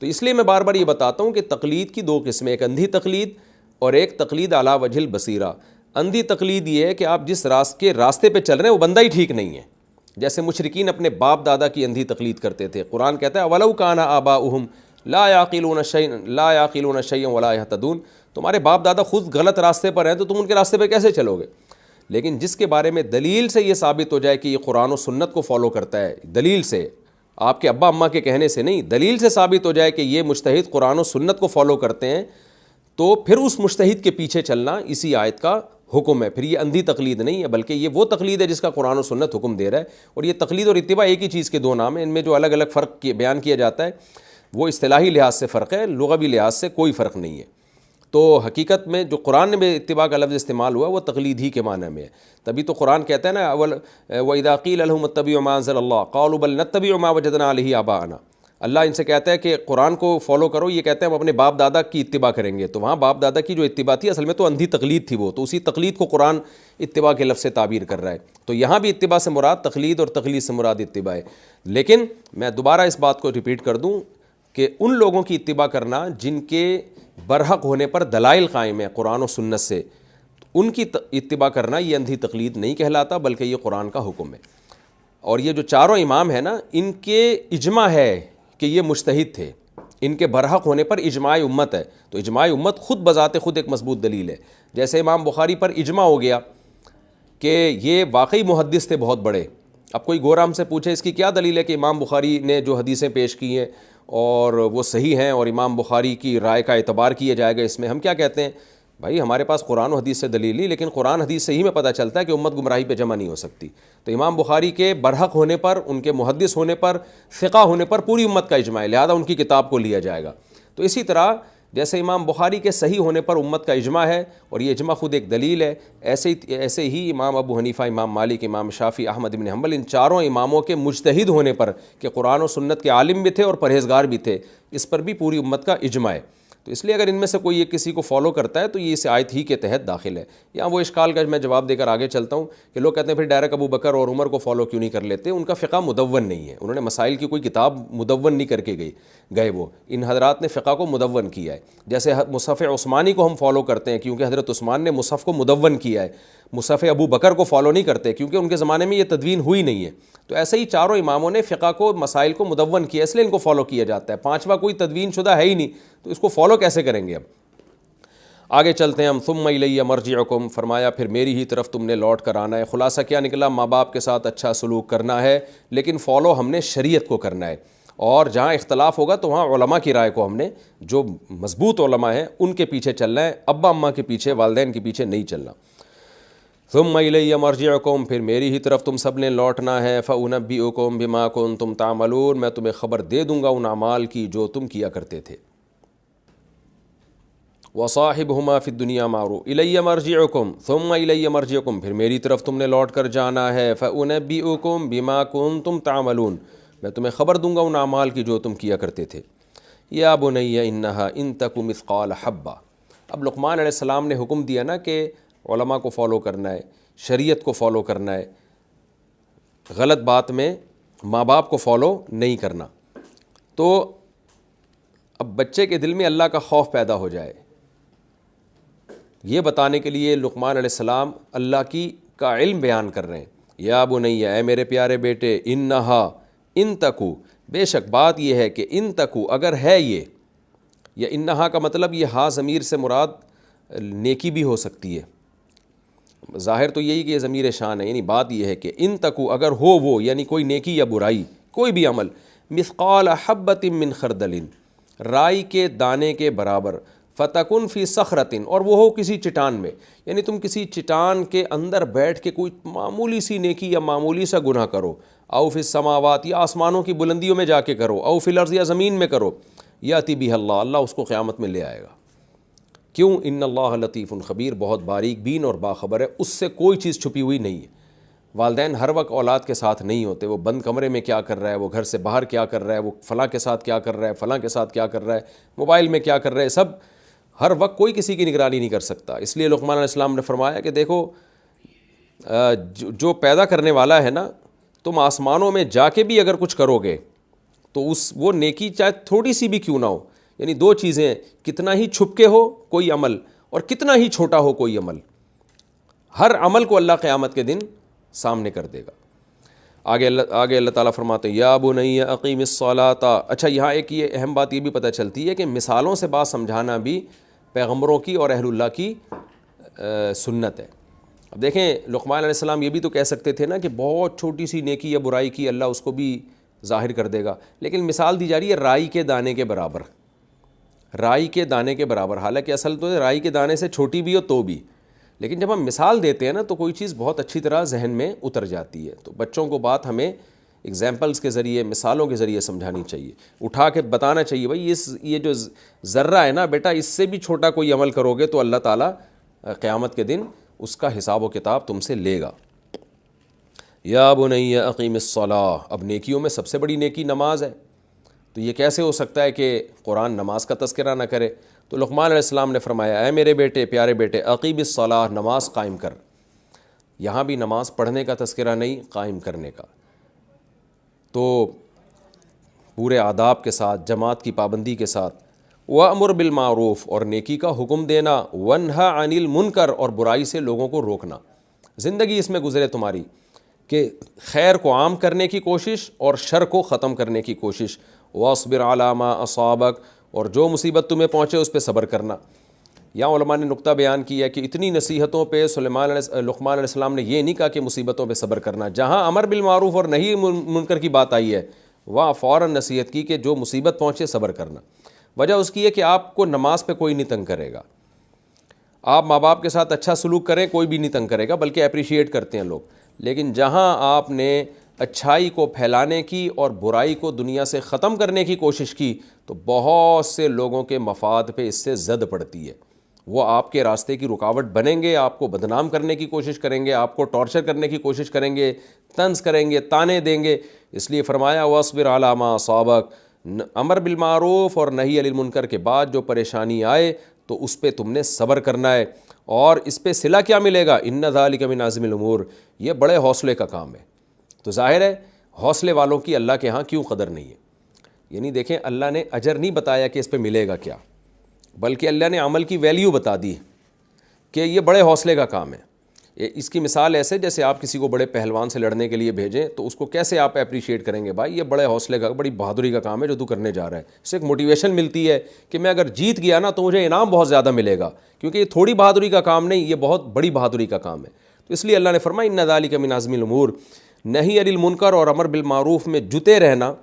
تو اس لیے میں بار بار یہ بتاتا ہوں کہ تقلید کی 2 قسمیں, ایک اندھی تقلید اور ایک تقلید علی وجہ البصیرہ. اندھی تقلید یہ ہے کہ آپ جس راستے پہ چل رہے ہیں وہ بندہ ہی ٹھیک نہیں ہے. جیسے مشرکین اپنے باپ دادا کی اندھی تقلید کرتے تھے. قرآن کہتا ہے وَلَوْ كَانَ آبَاؤُهُمْ لَا يَعْقِلُونَ شَيْئًا وَلَا يَهْتَدُونَ, تمہارے باپ دادا خود غلط راستے پر ہیں تو تم ان کے راستے پہ کیسے چلو گے؟ لیکن جس کے بارے میں دلیل سے یہ ثابت ہو جائے کہ یہ قرآن و سنت کو فالو کرتا ہے, دلیل سے, آپ کے ابا اماں کے کہنے سے نہیں, دلیل سے ثابت ہو جائے کہ یہ مجتہد قرآن و سنت کو فالو کرتے ہیں, تو پھر اس مجتہد کے پیچھے چلنا اسی آیت کا حکم ہے. پھر یہ اندھی تقلید نہیں ہے بلکہ یہ وہ تقلید ہے جس کا قرآن و سنت حکم دے رہا ہے. اور یہ تقلید اور اتباع ایک ہی چیز کے دو نام ہیں. ان میں جو الگ الگ فرق بیان کیا جاتا ہے وہ اصطلاحی لحاظ سے فرق ہے, لغوی لحاظ سے کوئی فرق نہیں ہے. تو حقیقت میں جو قرآن میں اتباع کا لفظ استعمال ہوا وہ تقلید ہی کے معنی میں ہے. تبھی تو قرآن کہتا ہے نا وَإِذَا قِيلَ لَهُمُ اتَّبِعُوا مَا أَنزَلَ اللَّهُ قَالُوا بَلْ نَتَّبِعُ مَا وَجَدْنَا عَلَيْهِ آبَاءَنَا. اللہ ان سے کہتا ہے کہ قرآن کو فالو کرو, یہ کہتے ہیں ہم اپنے باپ دادا کی اتباع کریں گے. تو وہاں باپ دادا کی جو اتباع تھی اصل میں تو اندھی تقلید تھی وہ, تو اسی تقلید کو قرآن اتباع کے لفظ سے تعبیر کر رہا ہے. تو یہاں بھی اتباع سے مراد تقلید اور تقلید سے مراد اتباع ہے. لیکن میں دوبارہ اس بات کو ریپیٹ کر دوں کہ ان لوگوں کی اتباع کرنا جن کے برحق ہونے پر دلائل قائم ہیں قرآن و سنت سے, ان کی اتباع کرنا یہ اندھی تقلید نہیں کہلاتا بلکہ یہ قرآن کا حکم ہے. اور یہ جو چاروں امام ہیں نا, ان کے اجماع ہے کہ یہ مجتہد تھے, ان کے برحق ہونے پر اجماع امت ہے. تو اجماع امت خود بذات خود ایک مضبوط دلیل ہے. جیسے امام بخاری پر اجماع ہو گیا کہ یہ واقعی محدث تھے بہت بڑے. اب کوئی گورا ہم سے پوچھے اس کی کیا دلیل ہے کہ امام بخاری نے جو حدیثیں پیش کی ہیں اور وہ صحیح ہیں اور امام بخاری کی رائے کا اعتبار کیا جائے گا اس میں, ہم کیا کہتے ہیں بھائی ہمارے پاس قرآن و حدیث سے دلیل نہیں, لیکن قرآن حدیث سے ہی میں پتہ چلتا ہے کہ امت گمراہی پہ جمع نہیں ہو سکتی. تو امام بخاری کے برحق ہونے پر, ان کے محدث ہونے پر, ثقہ ہونے پر پوری امت کا اجماع ہے, لہذا ان کی کتاب کو لیا جائے گا. تو اسی طرح جیسے امام بخاری کے صحیح ہونے پر امت کا اجماع ہے اور یہ اجماع خود ایک دلیل ہے, ایسے ہی امام ابو حنیفہ, امام مالک, امام شافعی, احمد بن حنبل, ان چاروں اماموں کے مجتہد ہونے پر کہ قرآن و سنت کے عالم بھی تھے اور پرہیزگار بھی تھے, اس پر بھی پوری امت کا اجماع ہے. تو اس لیے اگر ان میں سے کوئی ایک کسی کو فالو کرتا ہے تو یہ اس آیت ہی کے تحت داخل ہے. یہاں وہ اشکال کا میں جواب دے کر آگے چلتا ہوں کہ لوگ کہتے ہیں پھر ڈائریکٹ ابو بکر اور عمر کو فالو کیوں نہیں کر لیتے. ان کا فقہ مدون نہیں ہے, انہوں نے مسائل کی کوئی کتاب مدون نہیں کر کے گئے وہ ان حضرات نے فقہ کو مدون کیا ہے. جیسے مصحف عثمانی کو ہم فالو کرتے ہیں کیونکہ حضرت عثمان نے مصحف کو مدون کیا ہے, مصحف ابو بکر کو فالو نہیں کرتے کیونکہ ان کے زمانے میں یہ تدوین ہوئی نہیں ہے. تو ایسے ہی چاروں اماموں نے فقہ کو, مسائل کو مدون کیا, اس لیے ان کو فالو کیا جاتا ہے. پانچواں کوئی تدوین شدہ ہے ہی نہیں, تو اس کو فالو کیسے کریں گے. اب آگے چلتے ہیں ہم. ثم الی مرجعکم, فرمایا پھر میری ہی طرف تم نے لوٹ کر آنا ہے. خلاصہ کیا نکلا, ماں باپ کے ساتھ اچھا سلوک کرنا ہے لیکن فالو ہم نے شریعت کو کرنا ہے, اور جہاں اختلاف ہوگا تو وہاں علماء کی رائے کو ہم نے, جو مضبوط علماء ہیں ان کے پیچھے چلنا ہے, ابا اماں کے پیچھے, والدین کے پیچھے نہیں چلنا. ثم الی مرجعکم, پھر میری ہی طرف تم سب نے لوٹنا ہے. فانبئکم بما کنتم تعملون, میں تمہیں خبر دے دوں گا ان اعمال کی جو تم کیا کرتے تھے. وصاحبہما فی الدنیا معروف. الی مرجعکم ثم الی مرجعکم, پھر میری طرف تم نے لوٹ کر جانا ہے. فانبئکم بما کنتم تعملون, میں تمہیں خبر دوں گا ان اعمال کی جو تم کیا کرتے تھے. یا بنی انہا ان تک مثقال حبہ. اب لقمان علیہ السلام نے حکم دیا نا کہ علماء کو فالو کرنا ہے, شریعت کو فالو کرنا ہے, غلط بات میں ماں باپ کو فالو نہیں کرنا. تو اب بچے کے دل میں اللہ کا خوف پیدا ہو جائے, یہ بتانے کے لیے لقمان علیہ السلام اللہ کا علم بیان کر رہے ہیں. یا بنی, اے میرے پیارے بیٹے, انہا ان تکو, بے شک بات یہ ہے کہ ان تکو اگر ہے یہ, یا انہا کا مطلب یہ ہا ضمیر سے مراد نیکی بھی ہو سکتی ہے, ظاہر تو یہی کہ یہ ضمیر شان ہے, یعنی بات یہ ہے کہ ان تکو اگر ہو وہ, یعنی کوئی نیکی یا برائی, کوئی بھی عمل, مثقال حبۃ من خردل, رائی کے دانے کے برابر, فتکن فی صخرۃ, اور وہ ہو کسی چٹان میں, یعنی تم کسی چٹان کے اندر بیٹھ کے کوئی معمولی سی نیکی یا معمولی سا گناہ کرو, او فی السماوات, یا آسمانوں کی بلندیوں میں جا کے کرو, او فی الارض, یا زمین میں کرو, یاتی بہ اللہ, اللہ اس کو قیامت میں لے آئے گا. کیوں؟ ان اللہ لطیف خبیر, بہت باریک بین اور باخبر ہے, اس سے کوئی چیز چھپی ہوئی نہیں ہے. والدین ہر وقت اولاد کے ساتھ نہیں ہوتے, وہ بند کمرے میں کیا کر رہا ہے, وہ گھر سے باہر کیا کر رہا ہے, وہ فلاں کے ساتھ کیا کر رہا ہے, فلاں کے ساتھ کیا کر رہا ہے, موبائل میں کیا کر رہا ہے, سب ہر وقت کوئی کسی کی نگرانی نہیں کر سکتا. اس لیے لقمان علیہ السلام نے فرمایا کہ دیکھو جو پیدا کرنے والا ہے نا, تم آسمانوں میں جا کے بھی اگر کچھ کرو گے تو وہ نیکی چاہے تھوڑی سی بھی کیوں نہ ہو, یعنی دو چیزیں, کتنا ہی چھپ کے ہو کوئی عمل اور کتنا ہی چھوٹا ہو کوئی عمل, ہر عمل کو اللہ قیامت کے دن سامنے کر دے گا. آگے اللہ تعالیٰ فرماتے ہیں یا بنی اقیم الصلاۃ. اچھا, یہاں ایک یہ اہم بات یہ بھی پتہ چلتی ہے کہ مثالوں سے بات سمجھانا بھی پیغمبروں کی اور اہل اللہ کی سنت ہے. اب دیکھیں لقمان علیہ السلام یہ بھی تو کہہ سکتے تھے نا کہ بہت چھوٹی سی نیکی یا برائی کی اللہ اس کو بھی ظاہر کر دے گا, لیکن مثال دی جا رہی ہے رائی کے دانے کے برابر, رائی کے دانے کے برابر, حالانکہ اصل تو رائی کے دانے سے چھوٹی بھی ہو تو بھی, لیکن جب ہم مثال دیتے ہیں نا تو کوئی چیز بہت اچھی طرح ذہن میں اتر جاتی ہے. تو بچوں کو بات ہمیں ایگزامپلس کے ذریعے، مثالوں کے ذریعے سمجھانی چاہیے، اٹھا کے بتانا چاہیے بھائی یہ جو ذرہ ہے نا بیٹا، اس سے بھی چھوٹا کوئی عمل کرو گے تو اللہ تعالیٰ قیامت کے دن اس کا حساب و کتاب تم سے لے گا. یا بنی اقیم الصلاۃ، اب نیکیوں میں سب سے بڑی نیکی نماز ہے. تو یہ کیسے ہو سکتا ہے کہ قرآن نماز کا تذکرہ نہ کرے؟ تو لقمان علیہ السلام نے فرمایا اے میرے بیٹے، پیارے بیٹے، اقیم الصلاۃ، نماز قائم کر. یہاں بھی نماز پڑھنے کا تذکرہ نہیں، قائم کرنے کا. تو پورے آداب کے ساتھ، جماعت کی پابندی کے ساتھ. وَأْمُرْ بِالْمَعْرُوفِ، اور نیکی کا حکم دینا. وَانْهَ عَنِ الْمُنْکَرِ، اور برائی سے لوگوں کو روکنا. زندگی اس میں گزرے تمہاری کہ خیر کو عام کرنے کی کوشش اور شر کو ختم کرنے کی کوشش. وَاصْبِرْ عَلَىٰ مَا أَصَابَكَ، اور جو مصیبت تمہیں پہنچے اس پہ صبر کرنا. یہاں علماء نے نقطہ بیان کیا کہ اتنی نصیحتوں پہ لقمان علیہ السلام نے یہ نہیں کہا کہ مصیبتوں پہ صبر کرنا. جہاں امر بالمعروف اور نہی منکر کی بات آئی ہے وہاں فوراً نصیحت کی کہ جو مصیبت پہنچے صبر کرنا. وجہ اس کی ہے کہ آپ کو نماز پہ کوئی نہیں تنگ کرے گا. آپ ماں باپ کے ساتھ اچھا سلوک کریں، کوئی بھی نہیں تنگ کرے گا، بلکہ اپریشیٹ کرتے ہیں لوگ. لیکن جہاں آپ نے اچھائی کو پھیلانے کی اور برائی کو دنیا سے ختم کرنے کی کوشش کی تو بہت سے لوگوں کے مفاد پہ اس سے زد پڑتی ہے. وہ آپ کے راستے کی رکاوٹ بنیں گے، آپ کو بدنام کرنے کی کوشش کریں گے، آپ کو ٹارچر کرنے کی کوشش کریں گے، طنز کریں گے، تانے دیں گے. اس لیے فرمایا وَاصْبِرْ عَلَىٰ مَا أَصَابَكَ، امر بالمعروف اور نہی عن المنکر کے بعد جو پریشانی آئے تو اس پہ تم نے صبر کرنا ہے. اور اس پہ صلہ کیا ملے گا؟ اِنَّ ذَلِكَ مِنْ عَزْمِ الْأُمُورِ، یہ بڑے حوصلے کا کام ہے. تو ظاہر ہے حوصلے والوں کی اللہ کے ہاں کیوں قدر نہیں ہے. یعنی دیکھیں اللہ نے اجر نہیں بتایا کہ اس پہ ملے گا کیا، بلکہ اللہ نے عمل کی ویلیو بتا دی کہ یہ بڑے حوصلے کا کام ہے. اس کی مثال ایسے جیسے آپ کسی کو بڑے پہلوان سے لڑنے کے لیے بھیجیں تو اس کو کیسے آپ اپریشیٹ کریں گے؟ بھائی یہ بڑے حوصلے کا، بڑی بہادری کا کام ہے جو تو کرنے جا رہا ہے. اس سے ایک موٹیویشن ملتی ہے کہ میں اگر جیت گیا نا تو مجھے انعام بہت زیادہ ملے گا، کیونکہ یہ تھوڑی بہادری کا کام نہیں، یہ بہت بڑی بہادری کا کام ہے. تو اس لیے اللہ نے فرمایا اِنَّ ذَلِكَ مِنْ عَزْمِ الْأُمُورِ، نہی عن المنکر اور امر بالمعروف میں جتے رہنا،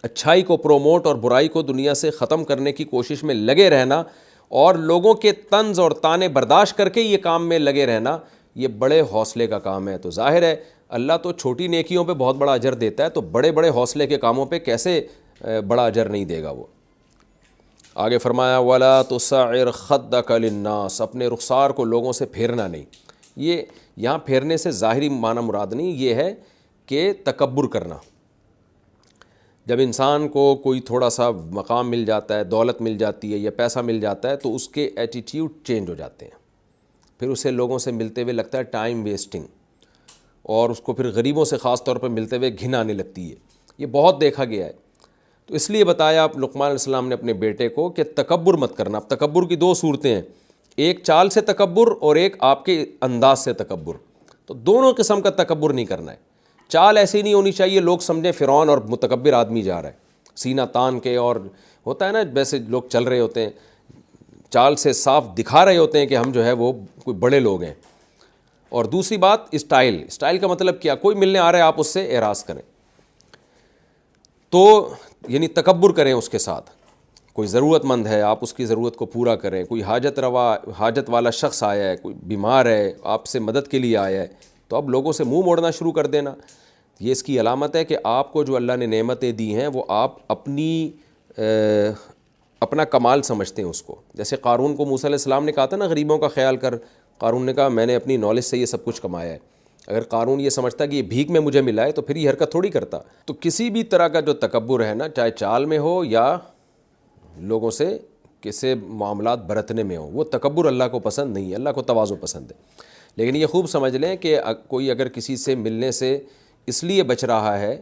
اچھائی کو پروموٹ اور برائی کو دنیا سے ختم کرنے کی کوشش میں لگے رہنا، اور لوگوں کے طنز اور تانے برداشت کر کے یہ کام میں لگے رہنا، یہ بڑے حوصلے کا کام ہے. تو ظاہر ہے اللہ تو چھوٹی نیکیوں پہ بہت بڑا اجر دیتا ہے، تو بڑے بڑے حوصلے کے کاموں پہ کیسے بڑا اجر نہیں دے گا وہ. آگے فرمایا وَلَا تُسَعِّرْ خَدَّكَ لِلنَّاسِ، اپنے رخسار کو لوگوں سے پھیرنا نہیں. یہ یہاں پھیرنے سے ظاہری معنی مراد نہیں، یہ ہے کہ تکبر کرنا. جب انسان کو کوئی تھوڑا سا مقام مل جاتا ہے، دولت مل جاتی ہے یا پیسہ مل جاتا ہے تو اس کے ایٹیٹیوڈ چینج ہو جاتے ہیں. پھر اسے لوگوں سے ملتے ہوئے لگتا ہے ٹائم ویسٹنگ، اور اس کو پھر غریبوں سے خاص طور پر ملتے ہوئے گھن آنے لگتی ہے. یہ بہت دیکھا گیا ہے. تو اس لیے بتایا لقمان علیہ السلام نے اپنے بیٹے کو کہ تکبر مت کرنا. اب تکبر کی دو صورتیں ہیں، ایک چال سے تکبر اور ایک آپ کے انداز سے تکبر. تو دونوں قسم کا تکبر نہیں کرنا ہے. چال ایسی نہیں ہونی چاہیے لوگ سمجھیں فرعون اور متکبر آدمی جا رہا ہے سینہ تان کے، اور ہوتا ہے نا ویسے لوگ چل رہے ہوتے ہیں چال سے صاف دکھا رہے ہوتے ہیں کہ ہم جو ہے وہ کوئی بڑے لوگ ہیں. اور دوسری بات اسٹائل کا مطلب کیا؟ کوئی ملنے آ رہا ہے آپ اس سے اعراض کریں، تو یعنی تکبر کریں اس کے ساتھ. کوئی ضرورت مند ہے آپ اس کی ضرورت کو پورا کریں، کوئی حاجت والا شخص آیا ہے، کوئی بیمار ہے آپ سے مدد کے لیے آیا ہے، تو اب لوگوں سے منہ موڑنا شروع کر دینا. یہ اس کی علامت ہے کہ آپ کو جو اللہ نے نعمتیں دی ہیں وہ آپ اپنا کمال سمجھتے ہیں اس کو. جیسے قارون کو موسیٰ علیہ السلام نے کہا تھا نا غریبوں کا خیال کر، قارون نے کہا میں نے اپنی نالج سے یہ سب کچھ کمایا ہے. اگر قارون یہ سمجھتا کہ یہ بھیک میں مجھے ملا ہے تو پھر یہ حرکت تھوڑی کرتا. تو کسی بھی طرح کا جو تکبر ہے نا، چاہے چال میں ہو یا لوگوں سے کسی معاملات برتنے میں ہو، وہ تکبر اللہ کو پسند نہیں ہے. اللہ کو تواضع پسند ہے. لیکن یہ خوب سمجھ لیں کہ کوئی اگر کسی سے ملنے سے اس لیے بچ رہا ہے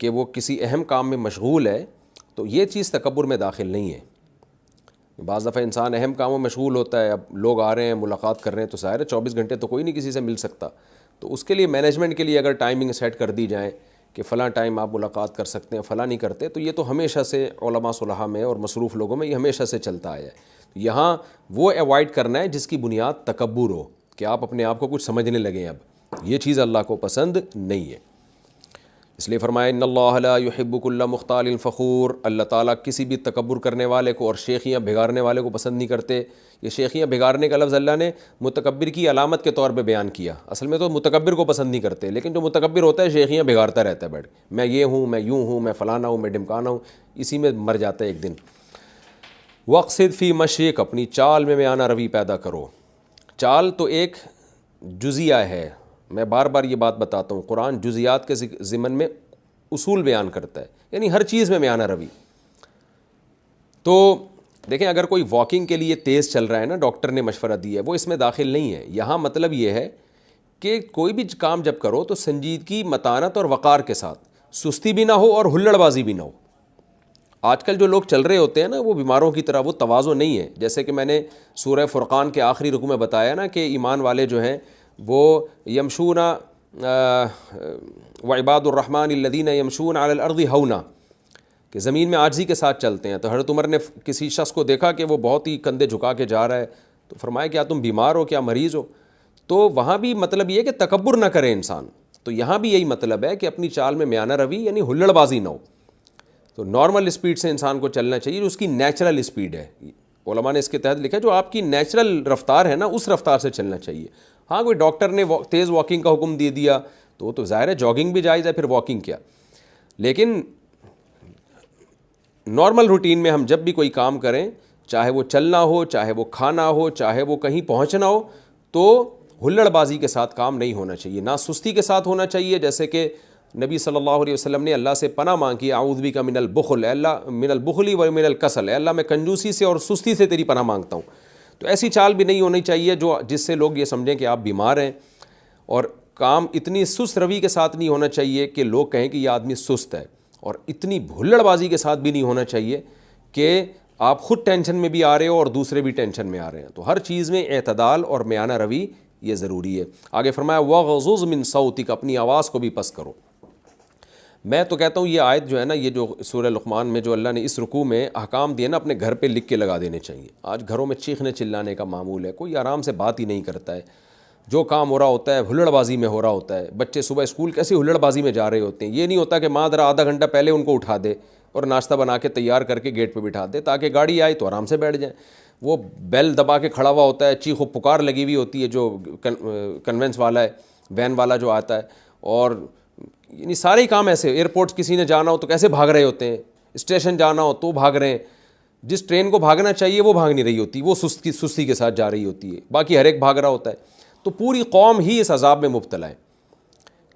کہ وہ کسی اہم کام میں مشغول ہے تو یہ چیز تکبر میں داخل نہیں ہے. بعض دفعہ انسان اہم کاموں میں مشغول ہوتا ہے، اب لوگ آ رہے ہیں ملاقات کر رہے ہیں تو ظاہر ہے 24 گھنٹے تو کوئی نہیں کسی سے مل سکتا. تو اس کے لیے مینجمنٹ کے لیے اگر ٹائمنگ سیٹ کر دی جائیں کہ فلاں ٹائم آپ ملاقات کر سکتے ہیں، فلاں نہیں کرتے، تو یہ تو ہمیشہ سے علماء صلحاء میں اور مصروف لوگوں میں یہ ہمیشہ سے چلتا آیا ہے. یہاں وہ ایوائڈ کرنا ہے جس کی بنیاد تکبر ہو، کہ آپ اپنے آپ کو کچھ سمجھنے لگیں. اب یہ چیز اللہ کو پسند نہیں ہے. اس لیے فرمایا ان اللہ لا یحب کل مختال فخور، اللہ تعالیٰ کسی بھی تکبر کرنے والے کو اور شیخیاں بگاڑنے والے کو پسند نہیں کرتے۔ یہ شیخیاں بگاڑنے کا لفظ اللہ نے متکبر کی علامت کے طور پہ بیان کیا، اصل میں تو متکبر کو پسند نہیں کرتے، لیکن جو متکبر ہوتا ہے شیخیاں بگاڑتا رہتا ہے بیٹھ کے، میں یہ ہوں، میں یوں ہوں، میں فلانا ہوں، میں ڈمکانا ہوں، اسی میں مر جاتا ہے ایک دن۔ وقصد فی مشیک، اپنی چال میں میانہ روی پیدا کرو۔ چال تو ایک جزیہ ہے، میں بار بار یہ بات بتاتا ہوں، قرآن جزیات کے ضمن میں اصول بیان کرتا ہے، یعنی ہر چیز میں میانہ روی۔ تو دیکھیں اگر کوئی واکنگ کے لیے تیز چل رہا ہے نا، ڈاکٹر نے مشورہ دیا ہے، وہ اس میں داخل نہیں ہے۔ یہاں مطلب یہ ہے کہ کوئی بھی کام جب کرو تو سنجیدگی، متانت اور وقار کے ساتھ، سستی بھی نہ ہو اور ہلڑ بازی بھی نہ ہو۔ آج کل جو لوگ چل رہے ہوتے ہیں نا، وہ بیماروں کی طرح، وہ توازن نہیں ہے۔ جیسے کہ میں نے سورہ فرقان کے آخری رکوع میں بتایا نا کہ ایمان والے جو ہیں وہ یمشون وعباد الرحمن الذین یمشون علی الارض ہونا، کہ زمین میں عاجزی کے ساتھ چلتے ہیں۔ تو حضرت عمر نے کسی شخص کو دیکھا کہ وہ بہت ہی کندھے جھکا کے جا رہا ہے، تو فرمایا کیا تم بیمار ہو، کیا مریض ہو؟ تو وہاں بھی مطلب یہ ہے کہ تکبر نہ کرے انسان، تو یہاں بھی یہی مطلب ہے کہ اپنی چال میں میانہ روی، یعنی ہلڑ بازی نہ ہو۔ تو نارمل اسپیڈ سے انسان کو چلنا چاہیے، جو اس کی نیچرل اسپیڈ ہے۔ علماء نے اس کے تحت لکھا ہے جو آپ کی نیچرل رفتار ہے نا، اس رفتار سے چلنا چاہیے۔ ہاں کوئی ڈاکٹر نے تیز واکنگ کا حکم دے دیا تو ظاہر ہے جاگنگ بھی جائز ہے، پھر واکنگ کیا، لیکن نارمل روٹین میں ہم جب بھی کوئی کام کریں، چاہے وہ چلنا ہو، چاہے وہ کھانا ہو، چاہے وہ کہیں پہنچنا ہو، تو ہلڑ بازی کے ساتھ کام نہیں ہونا چاہیے، نہ سستی کے ساتھ ہونا چاہیے۔ جیسے کہ نبی صلی اللہ علیہ وسلم نے اللہ سے پناہ مانگی، اعوذ بک من البخل، اے اللہ من البخل و من الکسل، اے اللہ میں کنجوسی سے اور سستی سے تیری پناہ مانگتا ہوں۔ تو ایسی چال بھی نہیں ہونی چاہیے جس سے لوگ یہ سمجھیں کہ آپ بیمار ہیں، اور کام اتنی سست روی کے ساتھ نہیں ہونا چاہیے کہ لوگ کہیں کہ یہ آدمی سست ہے، اور اتنی بھلڑ بازی کے ساتھ بھی نہیں ہونا چاہیے کہ آپ خود ٹینشن میں بھی آ رہے ہو اور دوسرے بھی ٹینشن میں آ رہے ہیں۔ تو ہر چیز میں اعتدال اور میانہ روی یہ ضروری ہے۔ آگے فرمایا وَغْضُضْ مِن صَوْتِكَ، اپنی آواز کو بھی پست کرو۔ میں تو کہتا ہوں یہ آیت جو ہے نا، یہ جو سورہ لقمان میں جو اللہ نے اس رکوع میں احکام دیے نا، اپنے گھر پہ لکھ کے لگا دینے چاہیے۔ آج گھروں میں چیخنے چلانے کا معمول ہے، کوئی آرام سے بات ہی نہیں کرتا ہے، جو کام ہو رہا ہوتا ہے ہلڑ بازی میں ہو رہا ہوتا ہے۔ بچے صبح اسکول کیسے ہلڑ بازی میں جا رہے ہوتے ہیں، یہ نہیں ہوتا کہ ماں ذرا آدھا گھنٹہ پہلے ان کو اٹھا دے اور ناشتہ بنا کے تیار کر کے گیٹ پہ بٹھا دے تاکہ گاڑی آئے تو آرام سے بیٹھ جائیں۔ وہ بیل دبا کے کھڑا ہوا ہوتا ہے، چیخ و پکار لگی ہوئی ہوتی ہے، جو کنوینس والا ہے، وین والا جو آتا ہے، اور یعنی سارے ہی کام ایسے۔ ایئرپورٹ کسی نے جانا ہو تو کیسے بھاگ رہے ہوتے ہیں، اسٹیشن جانا ہو تو بھاگ رہے ہیں، جس ٹرین کو بھاگنا چاہیے وہ بھاگ نہیں رہی ہوتی، وہ سستی کے ساتھ جا رہی ہوتی ہے، باقی ہر ایک بھاگ رہا ہوتا ہے۔ تو پوری قوم ہی اس عذاب میں مبتلا ہے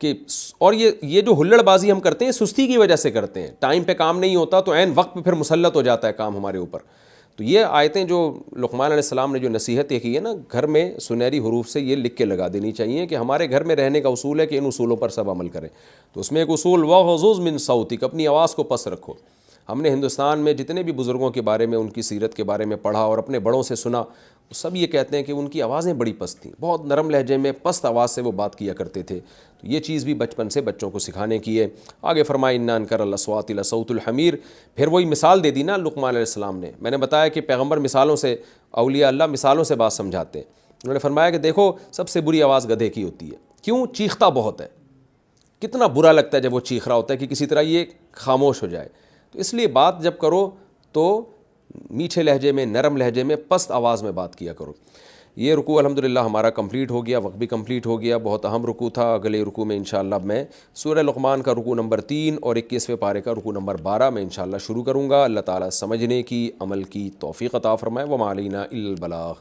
کہ، اور یہ جو ہلڑ بازی ہم کرتے ہیں سستی کی وجہ سے کرتے ہیں، ٹائم پہ کام نہیں ہوتا تو عین وقت پہ پھر مسلط ہو جاتا ہے کام ہمارے اوپر۔ تو یہ آیتیں جو لقمان علیہ السلام نے جو نصیحت یہ کی ہے نا، گھر میں سنہری حروف سے یہ لکھ کے لگا دینی چاہیے کہ ہمارے گھر میں رہنے کا اصول ہے کہ ان اصولوں پر سب عمل کریں۔ تو اس میں ایک اصول وَغْضُضْ مِن صَوْتِكَ، اپنی آواز کو پست رکھو۔ ہم نے ہندوستان میں جتنے بھی بزرگوں کے بارے میں، ان کی سیرت کے بارے میں پڑھا اور اپنے بڑوں سے سنا، سب یہ کہتے ہیں کہ ان کی آوازیں بڑی پست تھیں، بہت نرم لہجے میں پست آواز سے وہ بات کیا کرتے تھے۔ تو یہ چیز بھی بچپن سے بچوں کو سکھانے کی ہے۔ آگے فرمایا اِنَّ أَنكَرَ الْأَصْوَاتِ لَصَوْتُ الْحَمِيرِ، پھر وہی مثال دے دی نا لقمان علیہ السلام نے۔ میں نے بتایا کہ پیغمبر مثالوں سے، اولیاء اللہ مثالوں سے بات سمجھاتے ہیں۔ انہوں نے فرمایا کہ دیکھو سب سے بری آواز گدھے کی ہوتی ہے، کیوں؟ چیختا بہت ہے، کتنا برا لگتا ہے جب وہ چیخ رہا ہوتا ہے کہ کسی طرح یہ خاموش ہو جائے۔ تو اس لیے بات جب کرو تو میٹھے لہجے میں، نرم لہجے میں، پست آواز میں بات کیا کرو۔ یہ رکوع الحمدللہ ہمارا کمپلیٹ ہو گیا، وقت بھی کمپلیٹ ہو گیا، بہت اہم رکوع تھا۔ اگلے رکوع میں انشاءاللہ میں سورہ لقمان کا رکوع نمبر 3 اور 21ویں پارے کا رکوع نمبر 12 میں انشاءاللہ شروع کروں گا۔ اللہ تعالیٰ سمجھنے کی، عمل کی توفیق عطا فرمائے۔ وما علینا الا البلاغ۔